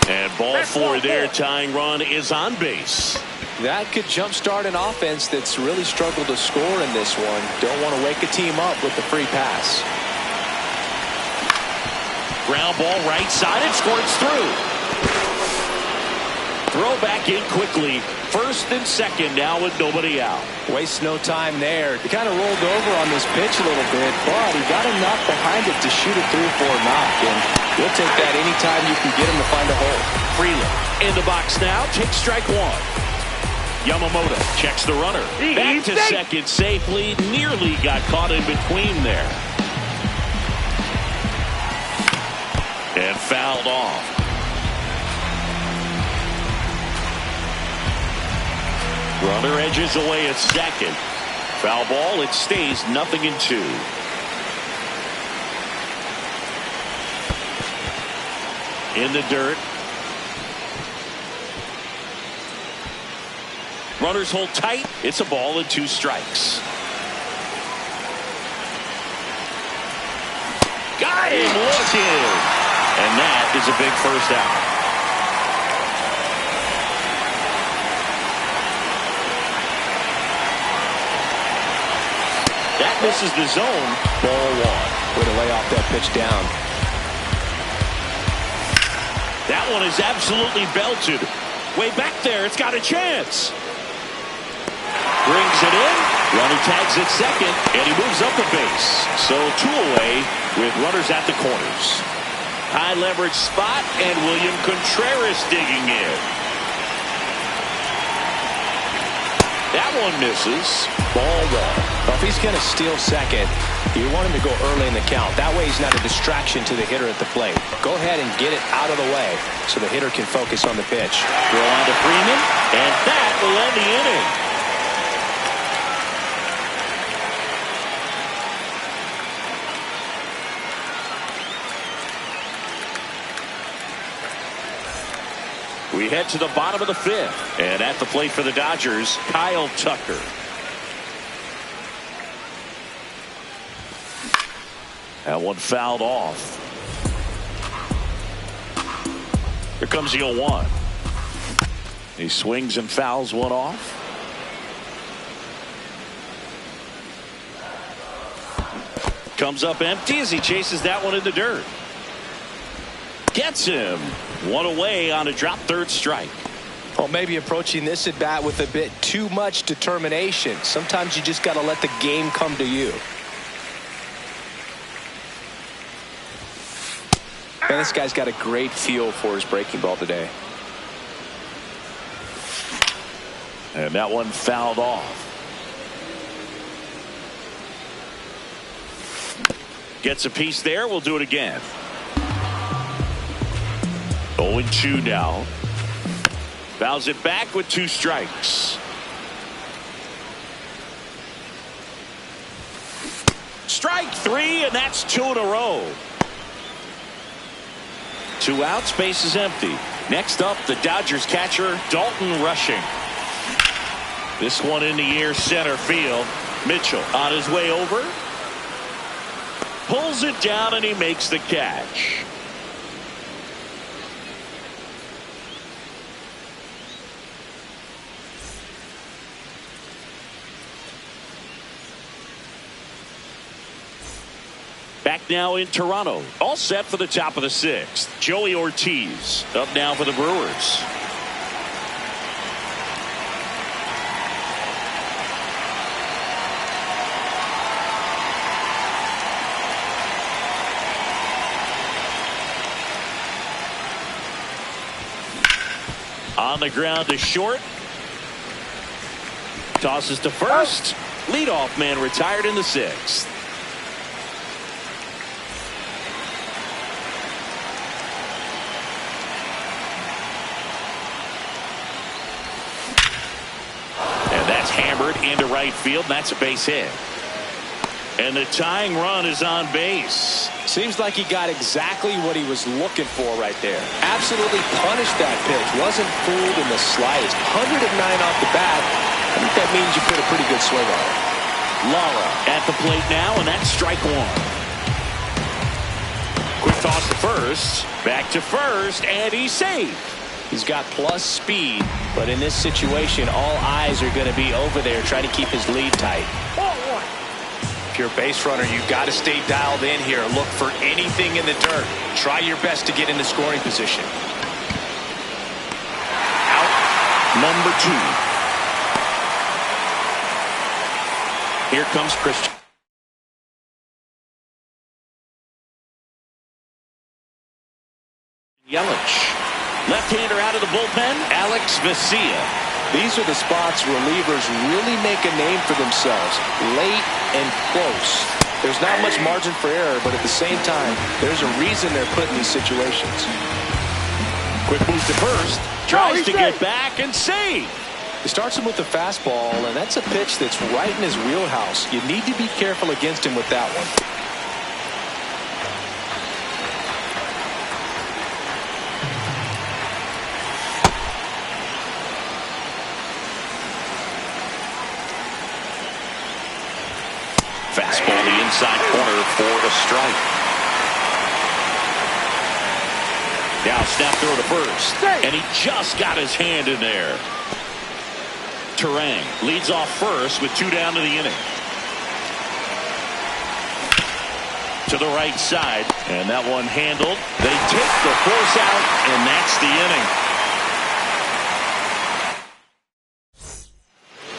And ball 4 there. Tying run is on base. That could jumpstart an offense that's really struggled to score in this one. Don't want to wake a team up with the free pass. Ground ball right side. It squirts through. Throw back in quickly. First and second now with nobody out. Waste no time there. He kind of rolled over on this pitch a little bit, but he got enough behind it to shoot it through for a knock. And you'll take that anytime you can get him to find a hole. Freeland in the box now. Takes strike 1. Yamamoto checks the runner. Back to second safely. Nearly got caught in between there. And fouled off. Runner edges away at second. Foul ball. It stays 0-2. In the dirt. Runners hold tight. It's a ball and 2 strikes. Got him looking. And that is a big first out. That misses the zone. Ball 1. Way to lay off that pitch down. That one is absolutely belted. Way back there. It's got a chance. Brings it in. Runner tags at second, and he moves up a base. So 2 away with runners at the corners. High leverage spot, and William Contreras digging in. That one misses. Ball 1. Well, if he's going to steal second, you want him to go early in the count. That way he's not a distraction to the hitter at the plate. Go ahead and get it out of the way so the hitter can focus on the pitch. Throw on to Freeman, and that will end the inning. We head to the bottom of the 5th. And at the plate for the Dodgers, Kyle Tucker. That one fouled off. Here comes the 0-1. He swings and fouls one off. Comes up empty as he chases that one in the dirt. Gets him. 1 away on a drop, 3rd strike. Well, maybe approaching this at bat with a bit too much determination. Sometimes you just got to let the game come to you. Man, this guy's got a great feel for his breaking ball today. And that one fouled off. Gets a piece there. We'll do it again. 0-2 now. Fouls it back with 2 strikes. Strike 3, and that's 2 in a row. 2 outs, base is empty. Next up, the Dodgers catcher, Dalton Rushing. This one in the air, center field. Mitchell on his way over. Pulls it down, and he makes the catch. Back now in Toronto. All set for the top of the 6th. Joey Ortiz up now for the Brewers. On the ground to short. Tosses to first. Leadoff man retired in the 6th. Hammered into right field, and that's a base hit. And the tying run is on base. Seems like he got exactly what he was looking for right there. Absolutely punished that pitch. Wasn't fooled in the slightest. 109 off the bat. I think that means you put a pretty good swing on it. Lara at the plate now, and that's strike 1. Quick toss to first. Back to first, and he's safe. He's got plus speed, but in this situation, all eyes are going to be over there trying to keep his lead tight. If you're a base runner, you've got to stay dialed in here. Look for anything in the dirt. Try your best to get in the scoring position. Out number 2. Here comes Christian Yelich. Left-hander out of the bullpen, Alex Vesia. These are the spots relievers really make a name for themselves. Late and close. There's not much margin for error, but at the same time, there's a reason they're put in these situations. Quick move to first. Tries to get back and save. He starts him with the fastball, and that's a pitch that's right in his wheelhouse. You need to be careful against him with that one. Fastball the inside corner for a strike. Now snap throw to first, and he just got his hand in there. Terang leads off first with 2 down to the inning. To the right side, and that one handled. They take the force out, and that's the inning.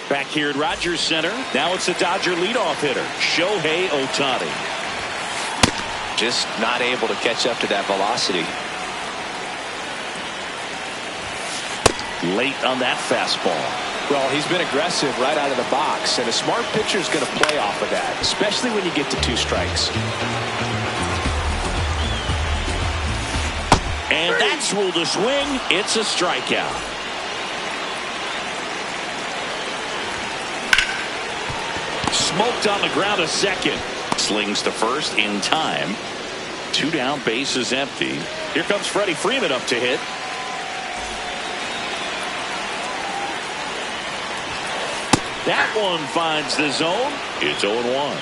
Back here at Rogers Center, now it's the Dodger leadoff hitter, Shohei Ohtani. Just not able to catch up to that velocity. Late on that fastball. Well, he's been aggressive right out of the box, and a smart pitcher is going to play off of that, especially when you get to 2 strikes. And that's ruled a swing. It's a strikeout. Smoked on the ground, a second. Slings to first in time. 2 down, bases empty. Here comes Freddie Freeman up to hit. That one finds the zone. It's 0-1.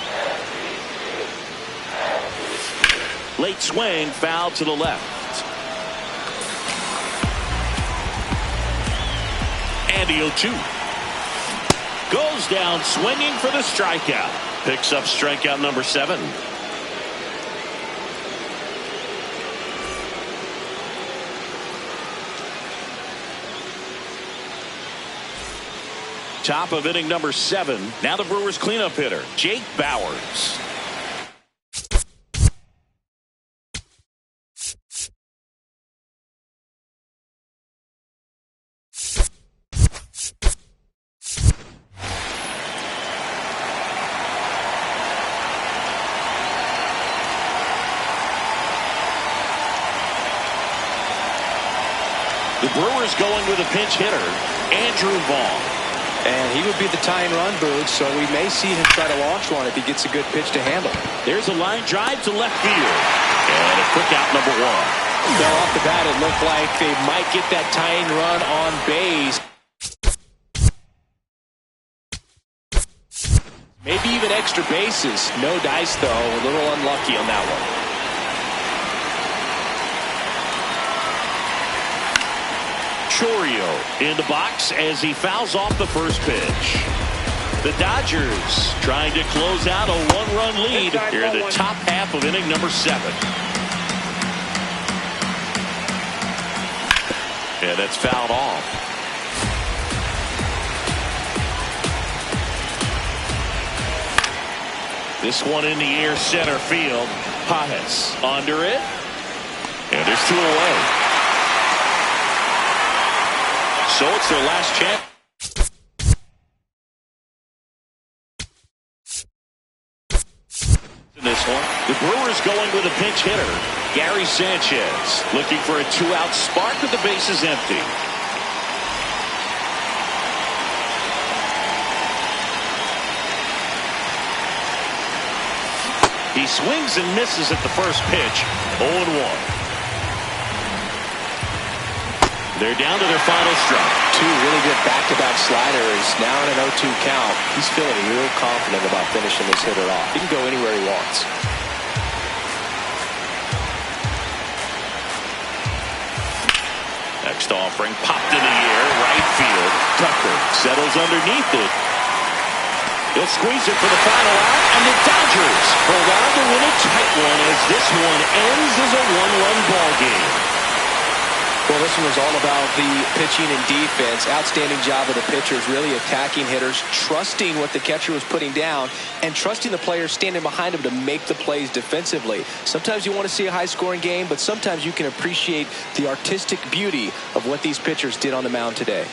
Late swing, foul to the left. And the 0-2. Goes down swinging for the strikeout. Picks up strikeout number 7. Top of inning number 7. Now the Brewers cleanup hitter, Jake Bauers. The Brewers going with a pinch hitter, Andrew Vaughn. And he would be the tying run, Boog, so we may see him try to launch one if he gets a good pitch to handle. There's a line drive to left field. And a quick out number 1. Well, off the bat, it looked like they might get that tying run on base. Maybe even extra bases. No dice, though. A little unlucky on that one. Chorio in the box as he fouls off the first pitch. The Dodgers trying to close out a 1-run lead here in the top half of inning number 7. And that's fouled off. This one in the air, center field. Pajes under it. And there's 2 away. So it's their last chance. In this one, the Brewers going with a pinch hitter, Gary Sanchez, looking for a 2-out spark with the bases empty. He swings and misses at the first pitch. 0-1. They're down to their final strike. 2 really good back-to-back sliders. Now in an 0-2 count. He's feeling real confident about finishing this hitter off. He can go anywhere he wants. Next offering popped in the air, right field. Tucker settles underneath it. He'll squeeze it for the final out, and the Dodgers hold on to win a tight one as this one ends as a 1-run ball game. Well, this one was all about the pitching and defense. Outstanding job of the pitchers, really attacking hitters, trusting what the catcher was putting down, and trusting the players standing behind him to make the plays defensively. Sometimes you want to see a high-scoring game, but sometimes you can appreciate the artistic beauty of what these pitchers did on the mound today.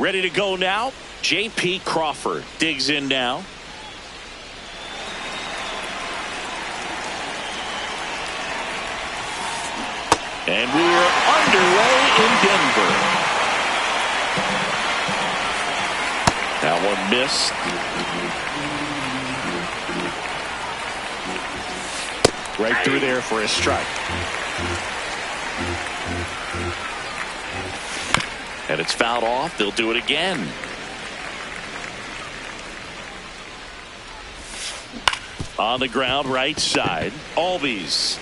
Ready to go now. J.P. Crawford digs in now. And we're underway in Denver. That one missed. Right through there for a strike. And it's fouled off. They'll do it again. On the ground, right side. Albies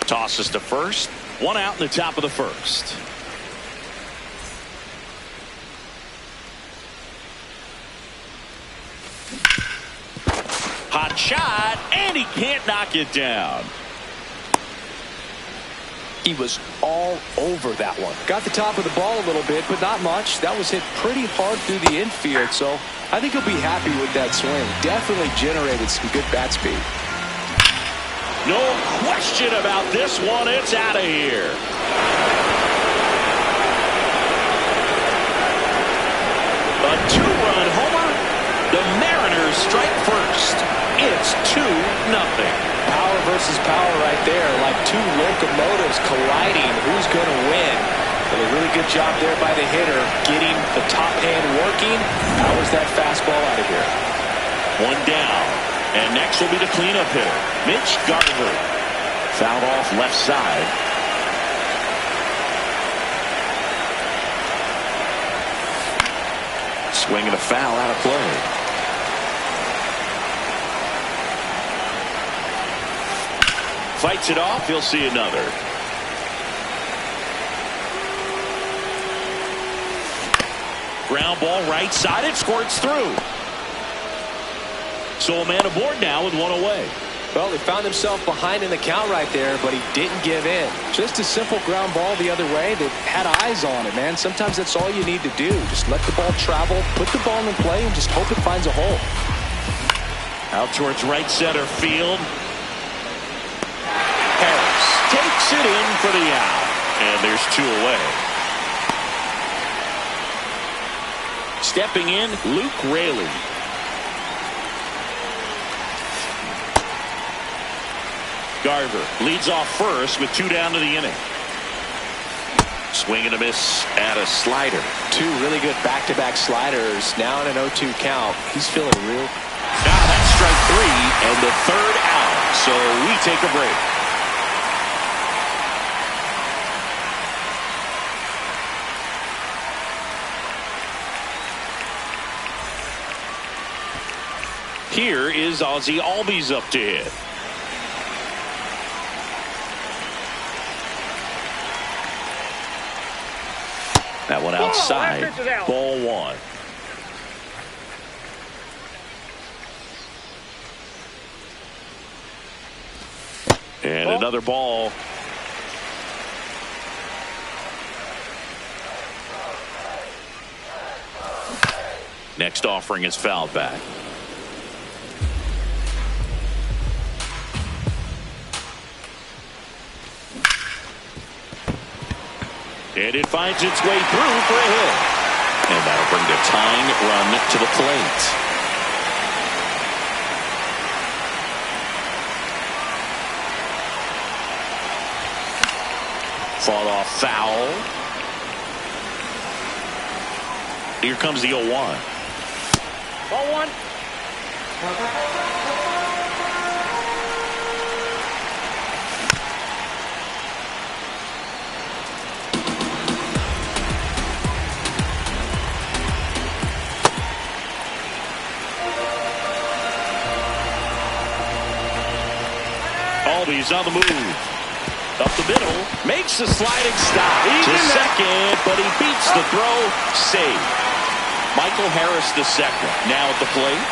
tosses to first. One out in the top of the first. Hot shot, and he can't knock it down. He was all over that one. Got the top of the ball a little bit, but not much. That was hit pretty hard through the infield, so I think he'll be happy with that swing. Definitely generated some good bat speed. No question about this one. It's out of here. A two-run homer. The Mariners strike first. It's 2-0. Power versus power right there, like two locomotives colliding. Who's going to win? Well, a really good job there by the hitter, getting the top hand working. Powers that fastball out of here. One down, and next will be the cleanup hitter, Mitch Garver. Fouled off left side. Swing and a foul out of play. Fights it off. He'll see another. Ground ball right side. It squirts through. So a man aboard now with one away. Well, he found himself behind in the count right there, but he didn't give in. Just a simple ground ball the other way. They had eyes on it, man. Sometimes that's all you need to do. Just let the ball travel, put the ball in play, and just hope it finds a hole. Out towards right center field. Takes it in for the out. And there's two away. Stepping in, Luke Raley. Garver leads off first with two down to the inning. Swing and a miss at a slider. Two really good back-to-back sliders. Now in an 0-2 count. He's feeling real. Now that's strike three and the third out. So we take a break. Here is Ozzie Albies up to hit. That one outside. Ball one. And another ball. Next offering is fouled back. And it finds its way through for a hit. And that'll bring the tying run to the plate. Fought off foul. Here comes the 0-1. Ball one. Albies on the move. Up the middle. Makes the sliding stop. To second, but he beats the throw. Save. Michael Harris the second. Now at the plate.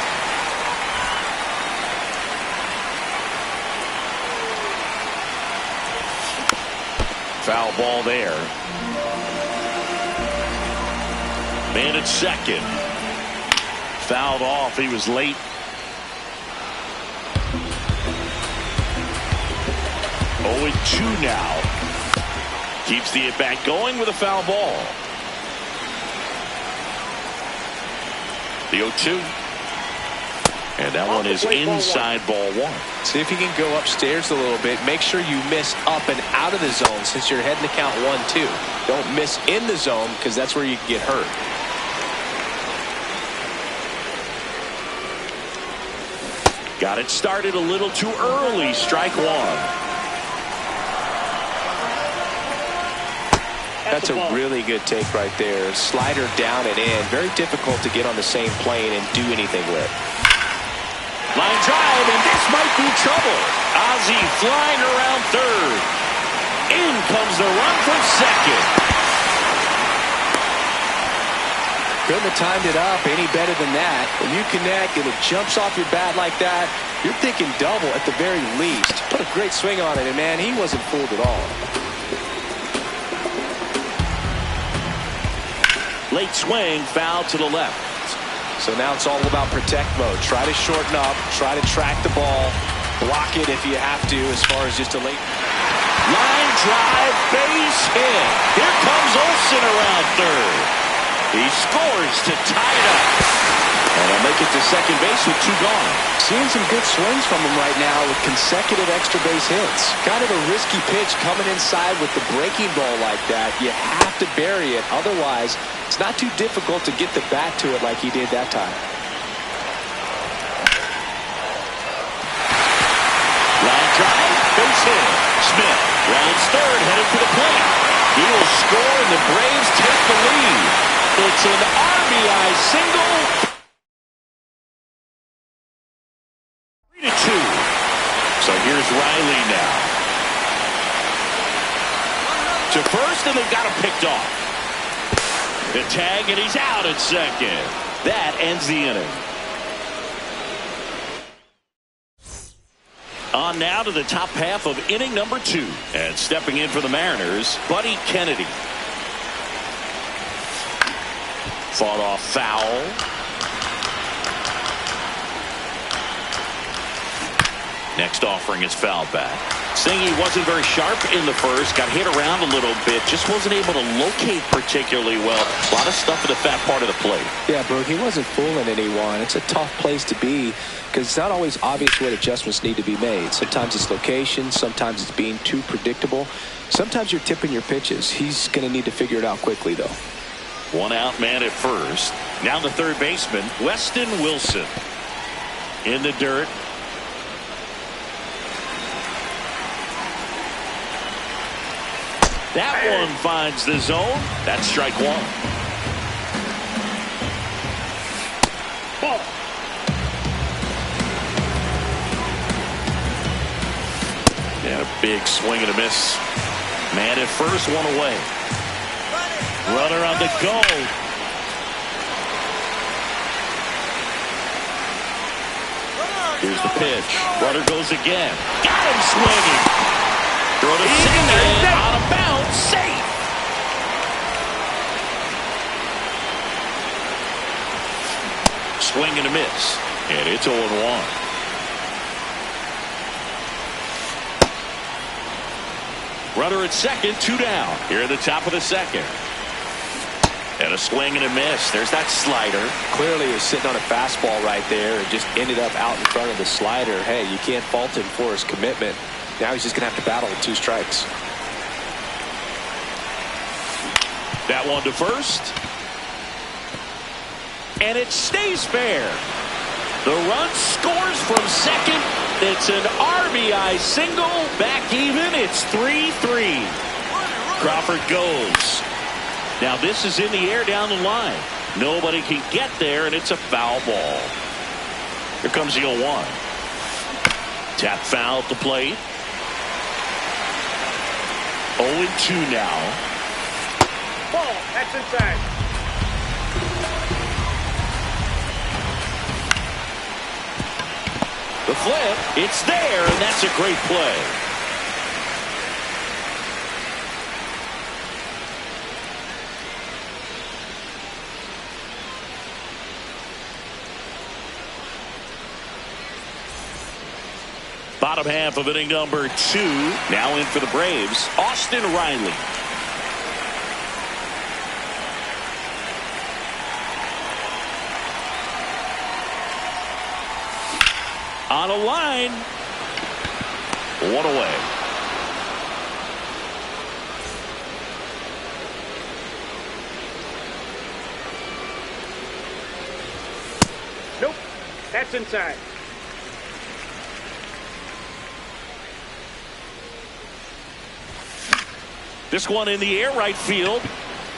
Foul ball there. Man at second. Fouled off. He was late. 0-2 now. Keeps the at-bat going with a foul ball. The 0-2. And that one is inside ball one. See if you can go upstairs a little bit. Make sure you miss up and out of the zone since you're heading to count 1-2. Don't miss in the zone because that's where you can get hurt. Got it started a little too early. Strike one. That's a really good take right there. Slider down and in. Very difficult to get on the same plane and do anything with. Line drive, and this might be trouble. Ozzie flying around third. In comes the run from second. Couldn't have timed it up any better than that. When you connect and it jumps off your bat like that, you're thinking double at the very least. Put a great swing on it, and man, he wasn't fooled at all. Late swing, foul to the left. So now it's all about protect mode. Try to shorten up, try to track the ball, block it if you have to as far as just a late. Line drive, base hit. Here comes Olsen around third. He scores to tie it up. And he'll make it to second base with two gone. Seeing some good swings from him right now with consecutive extra base hits. Kind of a risky pitch coming inside with the breaking ball like that. You have to bury it. Otherwise, it's not too difficult to get the bat to it like he did that time. Line drive, base hit. Smith rounds third, headed for the plate. He will score, and the Braves take the lead. It's an RBI single. 3-2. So here's Riley now. To first, and they've got him picked off. The tag, and he's out at second. That ends the inning. On now to the top half of inning number 2. And stepping in for the Mariners, Buddy Kennedy. Fought off foul. Next offering is foul back. Saying he wasn't very sharp in the first. Got hit around a little bit. Just wasn't able to locate particularly well. A lot of stuff at the fat part of the plate. Yeah, Brooke, he wasn't fooling anyone. It's a tough place to be because it's not always obvious what adjustments need to be made. Sometimes it's location. Sometimes it's being too predictable. Sometimes you're tipping your pitches. He's going to need to figure it out quickly, though. One out man at first. Now the third baseman, Weston Wilson. In the dirt. That one finds the zone. That's strike one. Ball. And a big swing and a miss. Man at first, one away. Runner on the go. Here's the pitch. Runner goes again. Got him swinging. Throw to second. Out of bounds. Safe. Swing and a miss. And it's 0-1. Runner at second. 2 down. Here at the top of the second. And a swing and a miss. There's that slider. Clearly he was sitting on a fastball right there and just ended up out in front of the slider. Hey, you can't fault him for his commitment. Now he's just going to have to battle with 2 strikes. That one to first. And it stays fair. The run scores from second. It's an RBI single. Back even. It's 3-3. Crawford goes. Now this is in the air down the line. Nobody can get there, and it's a foul ball. Here comes the 0-1. Tap foul at the plate. 0-2 now. Ball. That's inside. The flip. It's there, and that's a great play. Bottom half of inning number 2. Now in for the Braves, Austin Riley. On a line. One away. Nope. That's inside. This one in the air right field.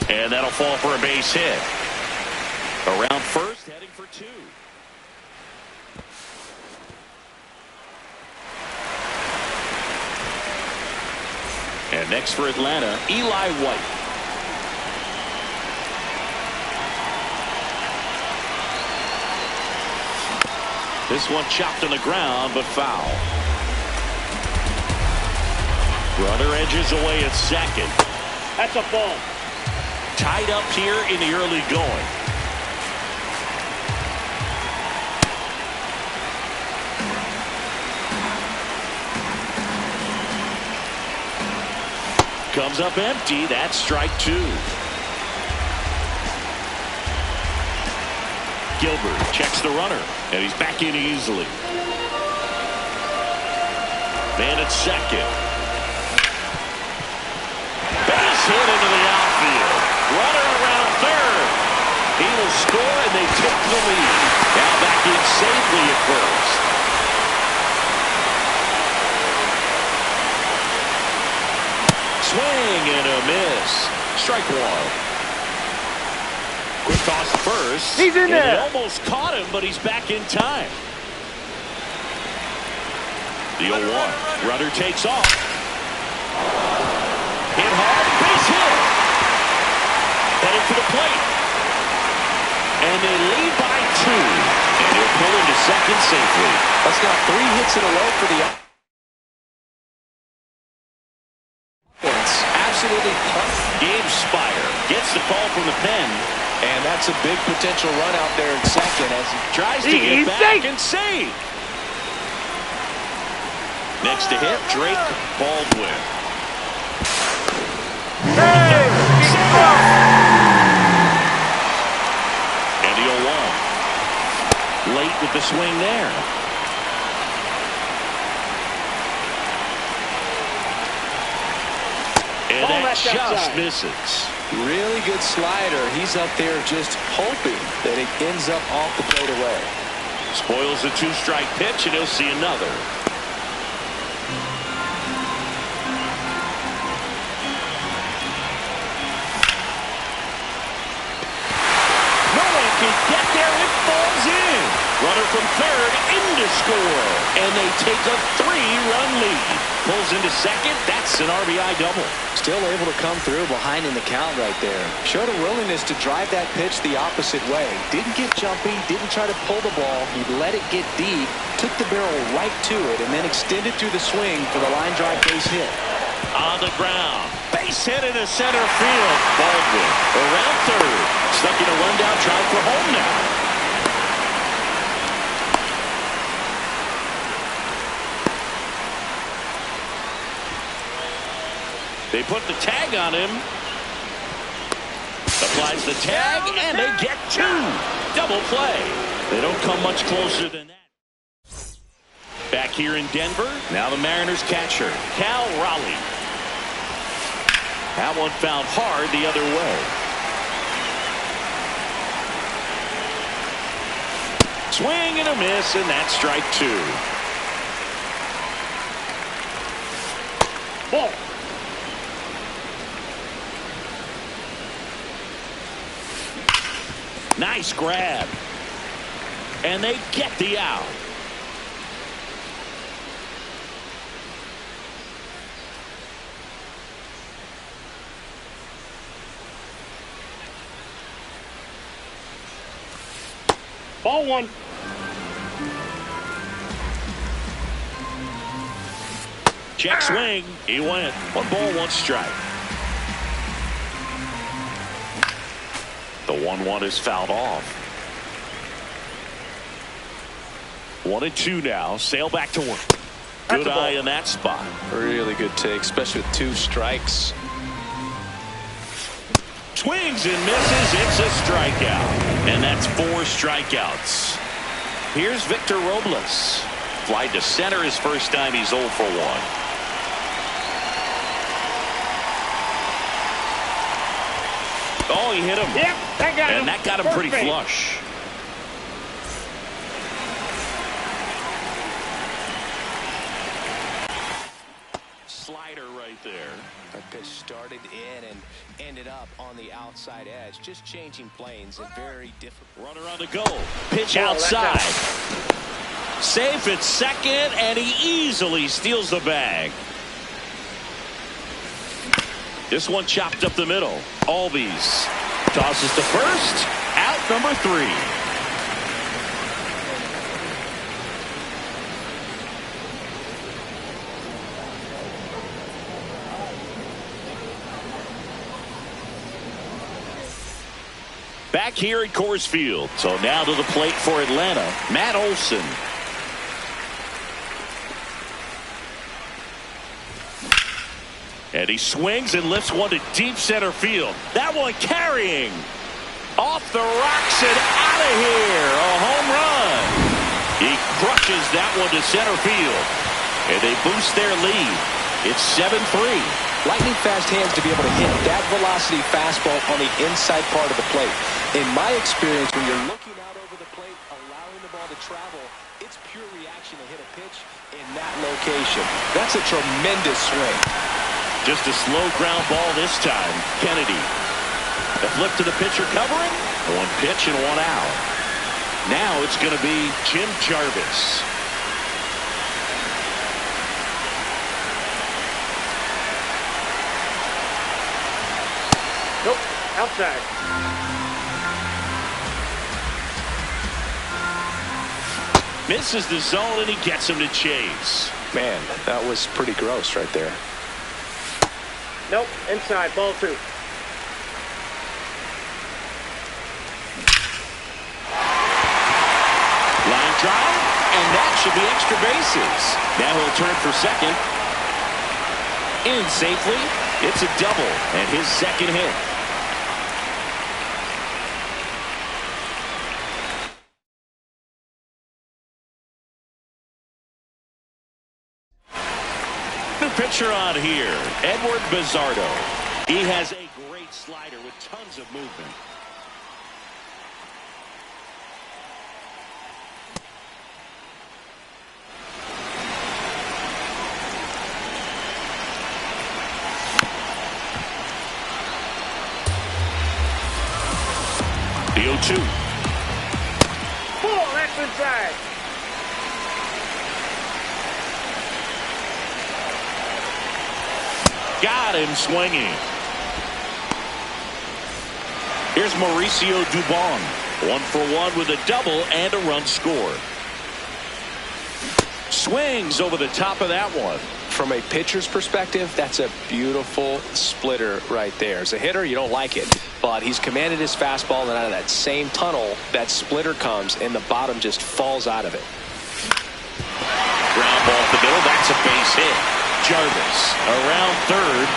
And that'll fall for a base hit. Around first, heading for two. And next for Atlanta, Eli White. This one chopped on the ground, but foul. Runner edges away at second. That's a ball. Tied up here in the early going. Comes up empty. That's strike two. Gilbert checks the runner, and he's back in easily. Man at second. Base hit into the outfield. Runner around third. He will score, and they take the lead. Now back in safely at first. Swing and a miss. Strike one. Quick toss to first. He's in there. They almost caught him, but he's back in time. The 0-1. Runner takes off. Hit hard. Base hit. Headed to the plate. And they lead by two. And he'll pull into second safely. That's now 3 hits in a row for the offense. Absolutely pumped. Gabe Spire gets the call from the pen. And that's a big potential run out there in second as he Tries to get back and save. Next to hit, Drake Baldwin. Hey! And the 0-1. Late with the swing there. And that just misses. Really good slider. He's up there just hoping that it ends up off the plate away. Spoils the 2-strike pitch, and he'll see another. No one can get there. It falls in. Runner from third in to score. And they take a 3-run lead. Pulls into second. That's an RBI double. Still able to come through behind in the count right there. Showed a willingness to drive that pitch the opposite way. Didn't get jumpy, didn't try to pull the ball. He let it get deep, took the barrel right to it, and then extended through the swing for the line drive base hit. On the ground. Base hit into center field. Baldwin around third. Stuck in a rundown, trying for home now. They put the tag on him. Applies the tag, and they get 2. Double play. They don't come much closer than that. Back here in Denver, now the Mariners catcher, Cal Raleigh. That one found hard the other way. Swing and a miss, and that's strike 2. Ball. Nice grab. And they get the out. Ball 1. Check swing. He went. 1 ball, 1 strike. The 1-1 is fouled off. 1-2 now. Sail back to work. Good eye in that spot. Really good take, especially with 2 strikes. Swings and misses. It's a strikeout. And that's 4 strikeouts. Here's Victor Robles. Fly to center his first time. He's 0 for 1. Oh, he hit him. Yep, that got him. And that got him pretty flush. Slider right there. That pitch started in and ended up on the outside edge. Just changing planes and very difficult. Runner on the go. Pitch outside. Safe at second, and he easily steals the bag. This one chopped up the middle. Albies tosses to first. Out number 3. Back here at Coors Field. So now to the plate for Atlanta, Matt Olson. And he swings and lifts one to deep center field. That one carrying. Off the rocks and out of here. A home run. He crushes that one to center field. And they boost their lead. It's 7-3. Lightning fast hands to be able to hit that velocity fastball on the inside part of the plate. In my experience, when you're looking out over the plate, allowing the ball to travel, it's pure reaction to hit a pitch in that location. That's a tremendous swing. Just a slow ground ball this time. Kennedy. The flip to the pitcher covering. 1 pitch and 1 out. Now it's going to be Jim Jarvis. Nope, outside. Misses the zone and he gets him to chase. Man, that was pretty gross right there. Nope, inside, ball 2. Line drive, and that should be extra bases. Now he'll turn for second. In safely. It's a double and his second hit. New pitcher on here, Edward Bizzardo. He has a great slider with tons of movement. The 0-2. Ball, that's inside. Got him swinging. Here's Mauricio Dubon. 1 for 1 with a double and a run scored. Swings over the top of that one. From a pitcher's perspective, that's a beautiful splitter right there. As a hitter, you don't like it, but he's commanded his fastball, and out of that same tunnel, that splitter comes, and the bottom just falls out of it. Ground ball up the middle. That's a base hit. Jarvis around third.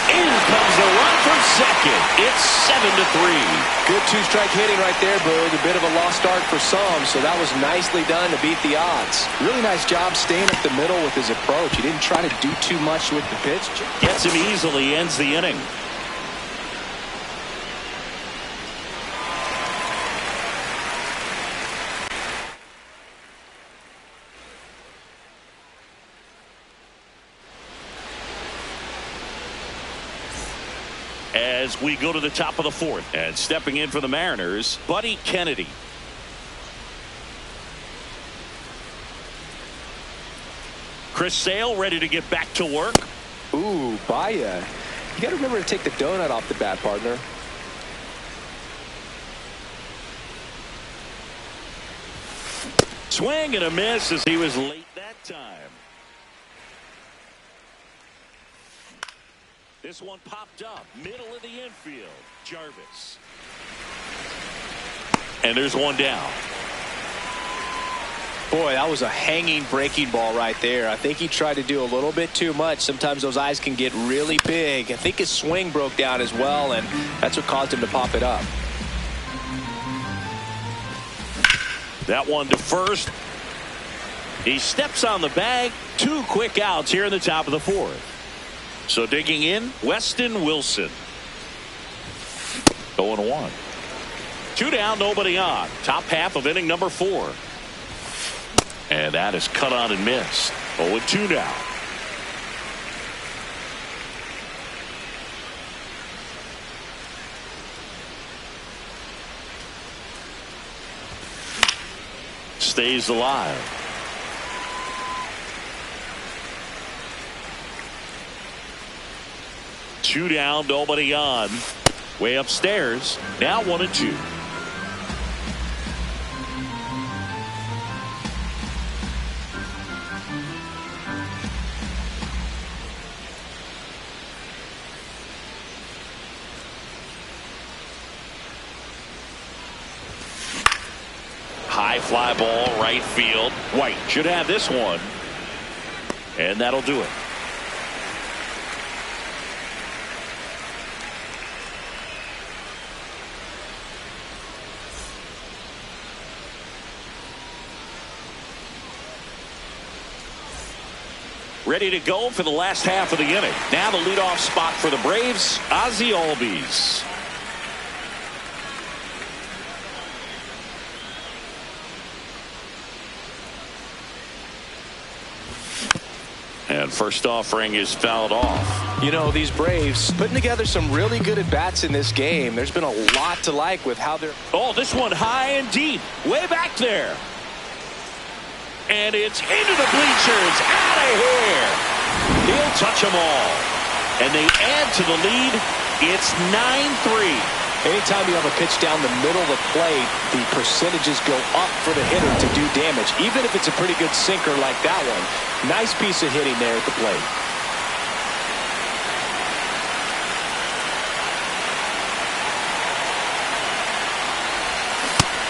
In comes the run from second. It's 7-3. Good 2-strike hitting right there, Boog. A bit of a lost start for some, so that was nicely done to beat the odds. Really nice job staying up the middle with his approach. He didn't try to do too much with the pitch. Gets him easily, ends the inning. As we go to the top of the 4th, and stepping in for the Mariners, Buddy Kennedy. Chris Sale ready to get back to work. Ooh, Baya. You got to remember to take the donut off the bat, partner. Swing and a miss as he was late that time. This one popped up, middle of the infield. Jarvis. And there's one down. Boy, that was a hanging breaking ball right there. I think he tried to do a little bit too much. Sometimes those eyes can get really big. I think his swing broke down as well, and that's what caused him to pop it up. That one to first. He steps on the bag. 2 quick outs here in the top of the 4th. So digging in, Weston Wilson. 0-1. 2 down, nobody on. Top half of inning number 4. And that is cut on and missed. 0-2 now. Stays alive. Two down, nobody on. Way upstairs. Now 1-2. High fly ball, right field. White should have this one. And that'll do it. Ready to go for the last half of the inning. Now the leadoff spot for the Braves, Ozzie Albies. And first offering is fouled off. You know, these Braves putting together some really good at-bats in this game. There's been a lot to like with how they're... Oh, this one high and deep. Way back there. And it's into the bleachers. Out of here. He'll touch them all. And they add to the lead. It's 9-3. Anytime you have a pitch down the middle of the plate, the percentages go up for the hitter to do damage, even if it's a pretty good sinker like that one. Nice piece of hitting there at the plate.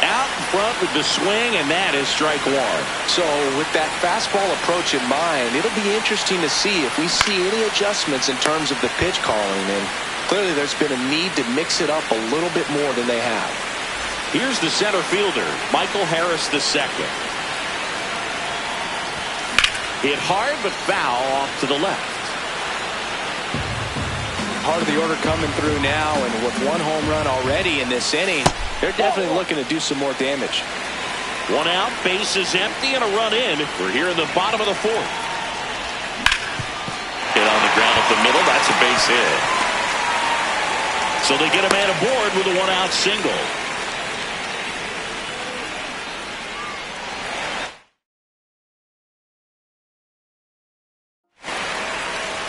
Out in front with the swing, and that is strike 1. So with that fastball approach in mind, it'll be interesting to see if we see any adjustments in terms of the pitch calling. And clearly there's been a need to mix it up a little bit more than they have. Here's the center fielder, Michael Harris II. Hit hard but foul off to the left. Part of the order coming through now, and with 1 home run already in this inning, they're definitely looking to do some more damage. 1 out, base is empty, and a run in. We're here in the bottom of the 4th. Hit on the ground up the middle. That's a base hit. So they get a man aboard with a 1-out single.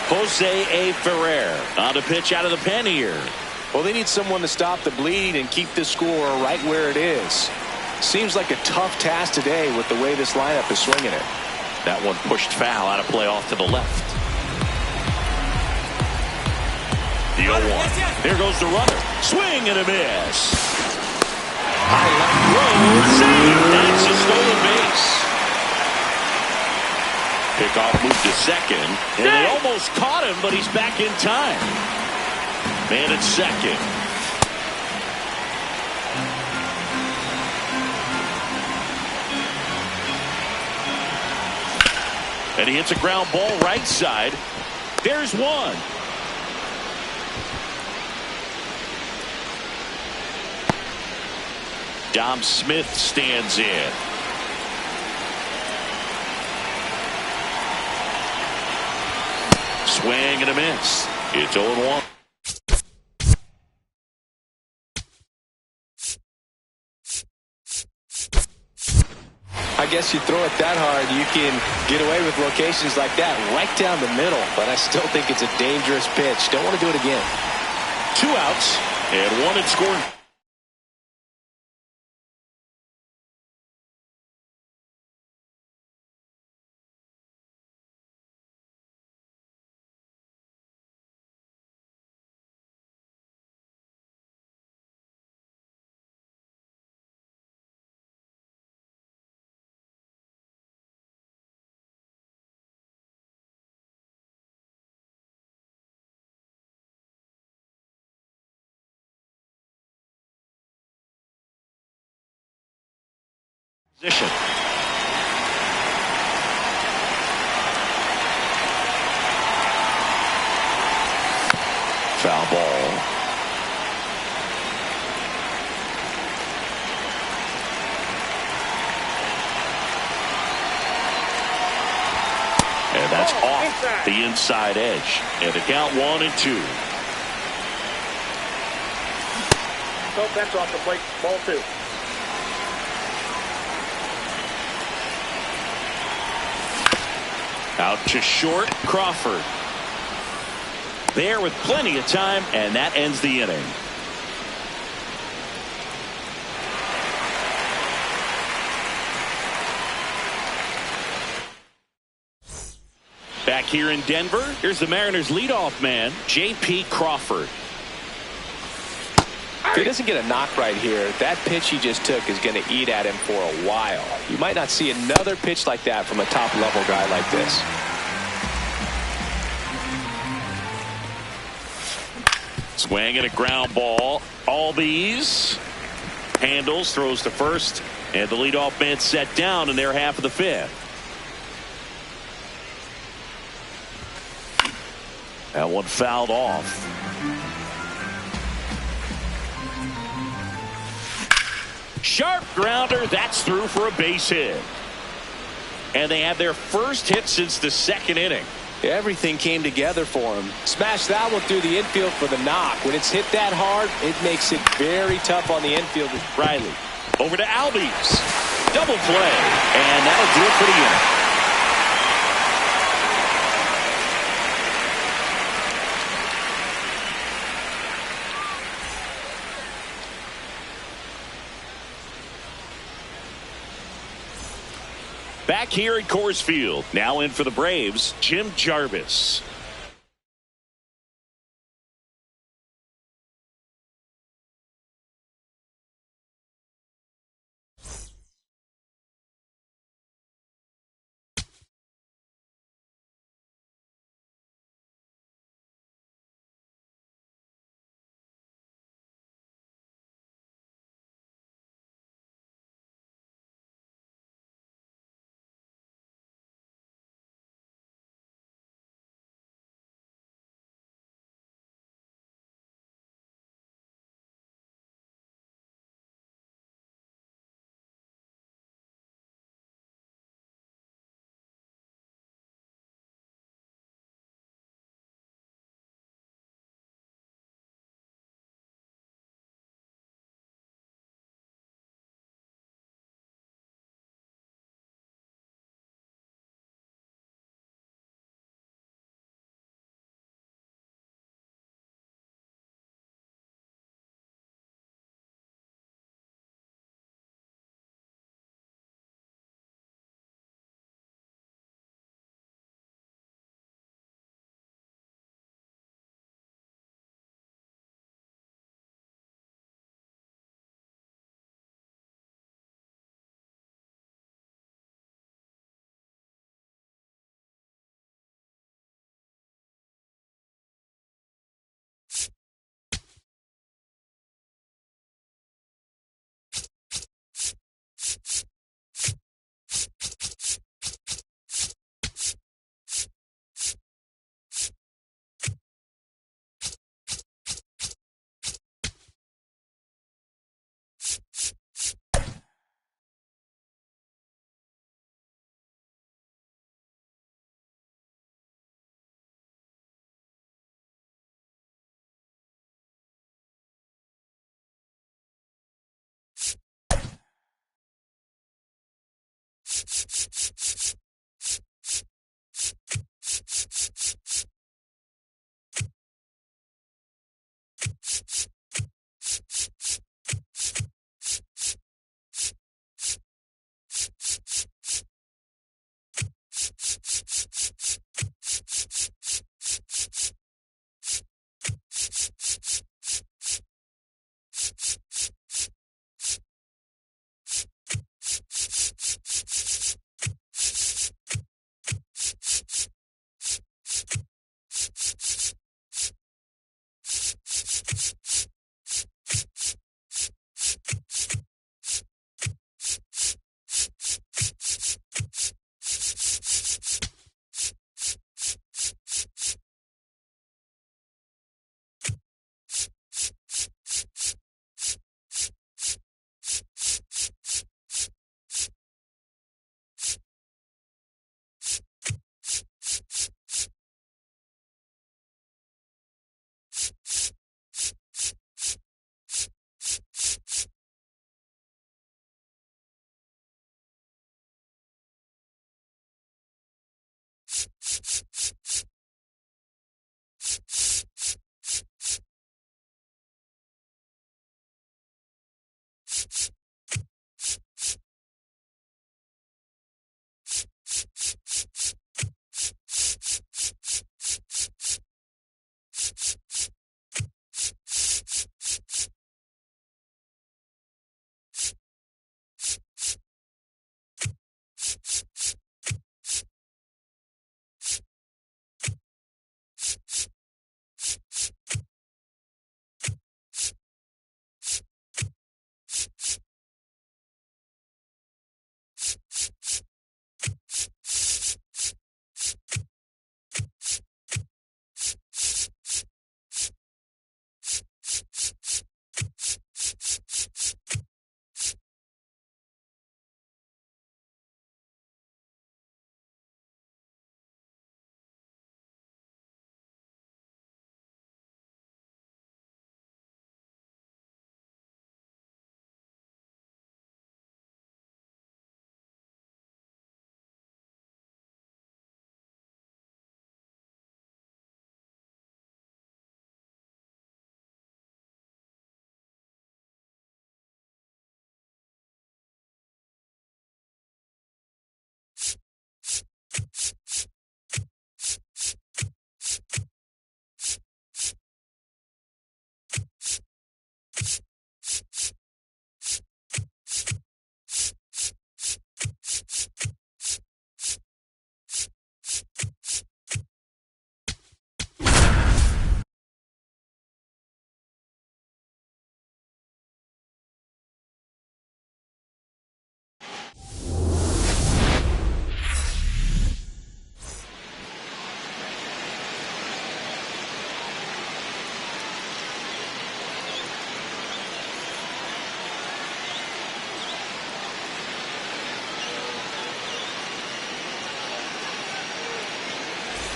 Jose A. Ferrer on the pitch out of the pen here. Well, they need someone to stop the bleed and keep the score right where it is. Seems like a tough task today with the way this lineup is swinging it. That one pushed foul out of play off to the left. The 0-1. Here goes the runner. Swing and a miss. High left road. Save. That's a stolen base. Pickoff moved to second. And they almost caught him, but he's back in time. Man at second. And he hits a ground ball right side. There's one. Dom Smith stands in. Swing and a miss. It's 0-1. I guess you throw it that hard, you can get away with locations like that right down the middle. But I still think it's a dangerous pitch. Don't want to do it again. 2 outs and 1 in scoring. Position. Foul ball. And that's off the inside edge. And the count 1-2. Nope, that's off the plate. Ball 2. Out to short, Crawford. There with plenty of time, and that ends the inning. Back here in Denver, here's the Mariners' leadoff man, J.P. Crawford. If he doesn't get a knock right here, that pitch he just took is going to eat at him for a while. You might not see another pitch like that from a top-level guy like this. Swing and a ground ball. Albies handles, throws to first, and the leadoff man set down in their half of the fifth. That one fouled off. Sharp grounder. That's through for a base hit. And they have their first hit since the second inning. Everything came together for him. Smashed that one through the infield for the knock. When it's hit that hard, it makes it very tough on the infield. Riley over to Albies. Double play. And that'll do it for the inning. Back here at Coors Field, now in for the Braves, Jim Jarvis.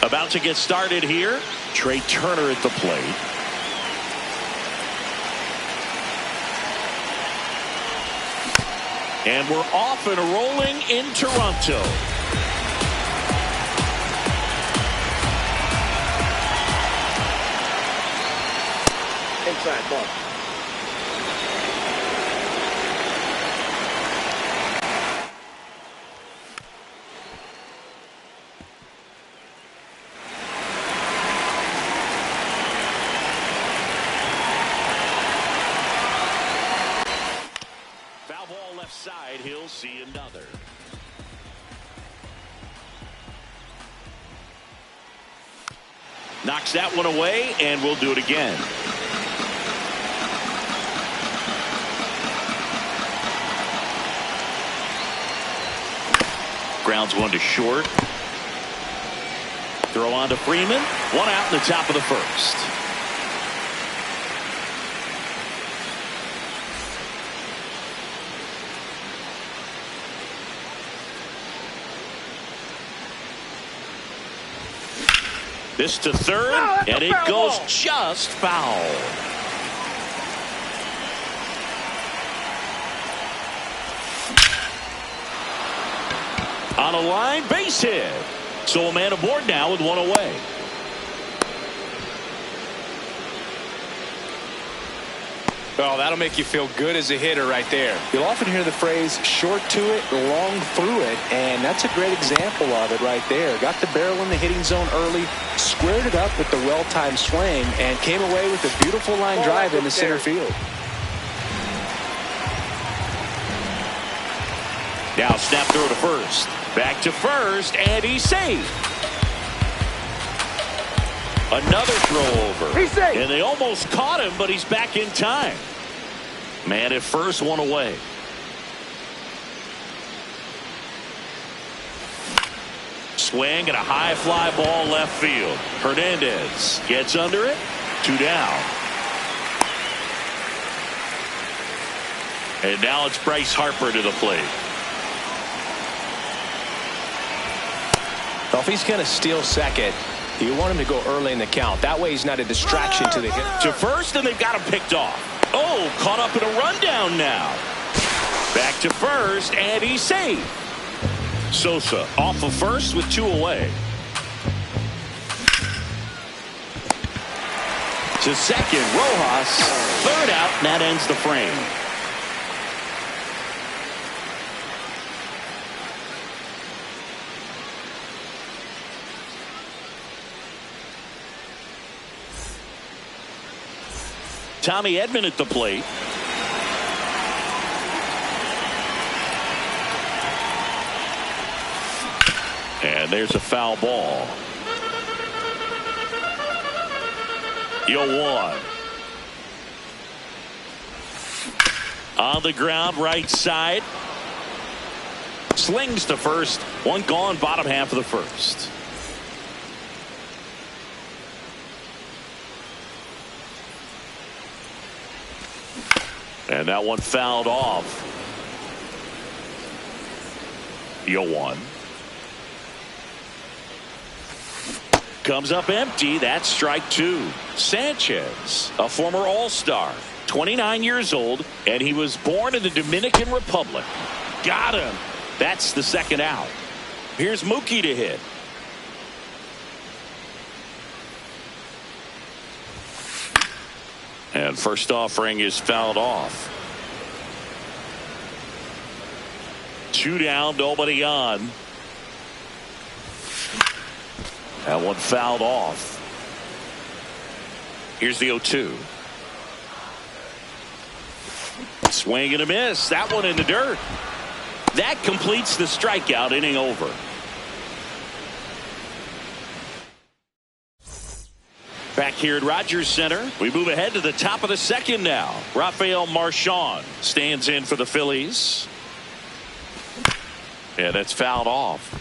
About to get started here. Trey Turner at the plate. And we're off and rolling in Toronto. Inside ball. Foul ball left side. He'll see another. Knocks that one away, and we'll do it again. Grounds one to short. Throw on to Freeman. One out in the top of the first. This to third, and it goes just foul. On a line, base hit. So a man aboard now with one away. Oh, that'll make you feel good as a hitter right there. You'll often hear the phrase short to it, long through it, and that's a great example of it right there. Got the barrel in the hitting zone early, squared it up with the well-timed swing, and came away with a beautiful line drive into center field. Now snap throw to first. Back to first, and he's safe. Another throw over. He's safe. And they almost caught him, but he's back in time. Man at first, one away. Swing and a high fly ball left field. Hernandez gets under it. 2 down. And now it's Bryce Harper to the plate. Well, if he's going to steal second, you want him to go early in the count. That way he's not a distraction to the hitter. To first, and they've got him picked off. Oh, caught up in a rundown now. Back to first, and he's safe. Sosa off of first with 2 away. To second, Rojas. Third out, and that ends the frame. Tommy Edman at the plate. And there's a foul ball. 0-1. On the ground, right side. Slings to first. One gone, bottom half of the first. And that one fouled off. 0-1. Comes up empty. That's strike 2. Sanchez, a former All-Star, 29 years old, and he was born in the Dominican Republic. Got him. That's the second out. Here's Mookie to hit. And first offering is fouled off. 2 down, nobody on. That one fouled off. Here's the 0-2. Swing and a miss. That one in the dirt. That completes the strikeout, inning over. Back here at Rogers Center, we move ahead to the top of the second now. Rafael Marchand stands in for the Phillies. And that's fouled off.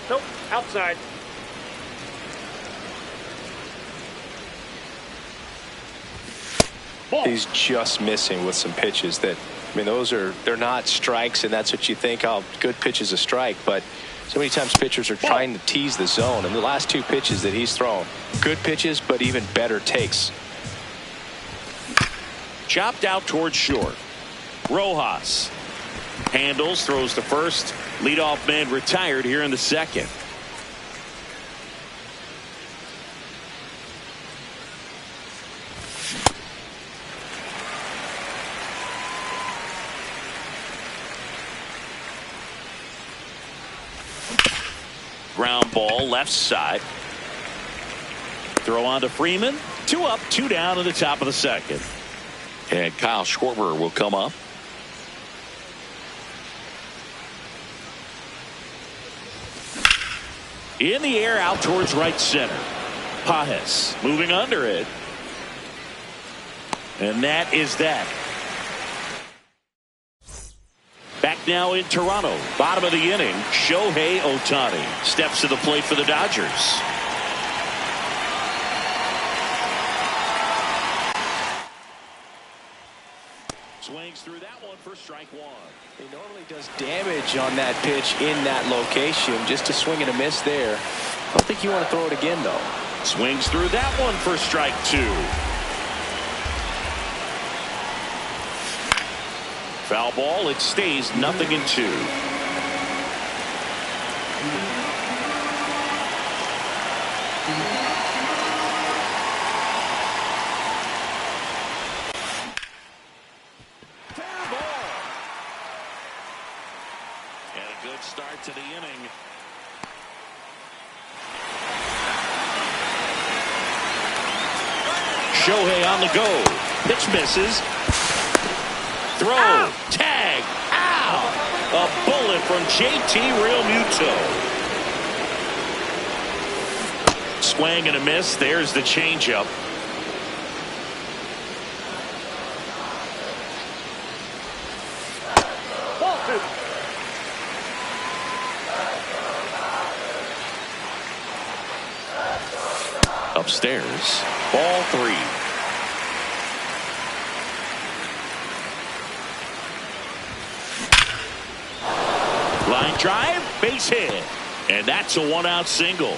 Nope, outside. He's just missing with some pitches that I mean, they're not strikes, and that's what you think. Oh, good pitch is a strike, but so many times pitchers are trying to tease the zone, and the last 2 pitches that he's thrown, good pitches, but even better takes. Chopped out towards short. Rojas handles, throws to first. Leadoff man retired here in the second. Ground ball left side. Throw on to Freeman. 2 up, 2 down in the top of the second. And Kyle Schwarber will come up. In the air out towards right center. Pajes moving under it. And that is that. Back now in Toronto. Bottom of the inning. Shohei Ohtani steps to the plate for the Dodgers. Swings through that one for strike 1. He normally does damage on that pitch in that location. Just a swing and a miss there. I don't think you want to throw it again, though. Swings through that one for strike 2. Foul ball. It stays 0-2. Good start to the inning. Shohei on the go. Pitch misses. Throw. Ow. Tag. Ow. A bullet from JT Realmuto. Swing and a miss. There's the changeup. Upstairs. Ball 3. Line drive. Base hit. And that's a 1-out single.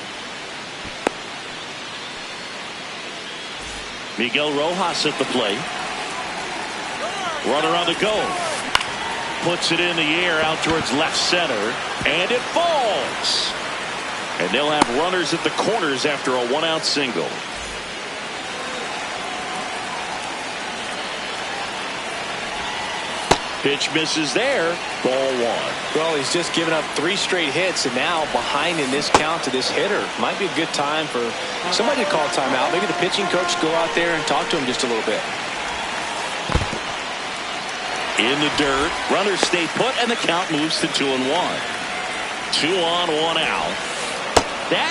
Miguel Rojas at the plate. Runner on the go. Puts it in the air out towards left center. And it falls. And they'll have runners at the corners after a 1-out single. Pitch misses there. Ball 1. Well, he's just given up 3 straight hits, and now behind in this count to this hitter. Might be a good time for somebody to call timeout. Maybe the pitching coach go out there and talk to him just a little bit. In the dirt. Runners stay put, and the count moves to 2-1. 2 on, 1 out. That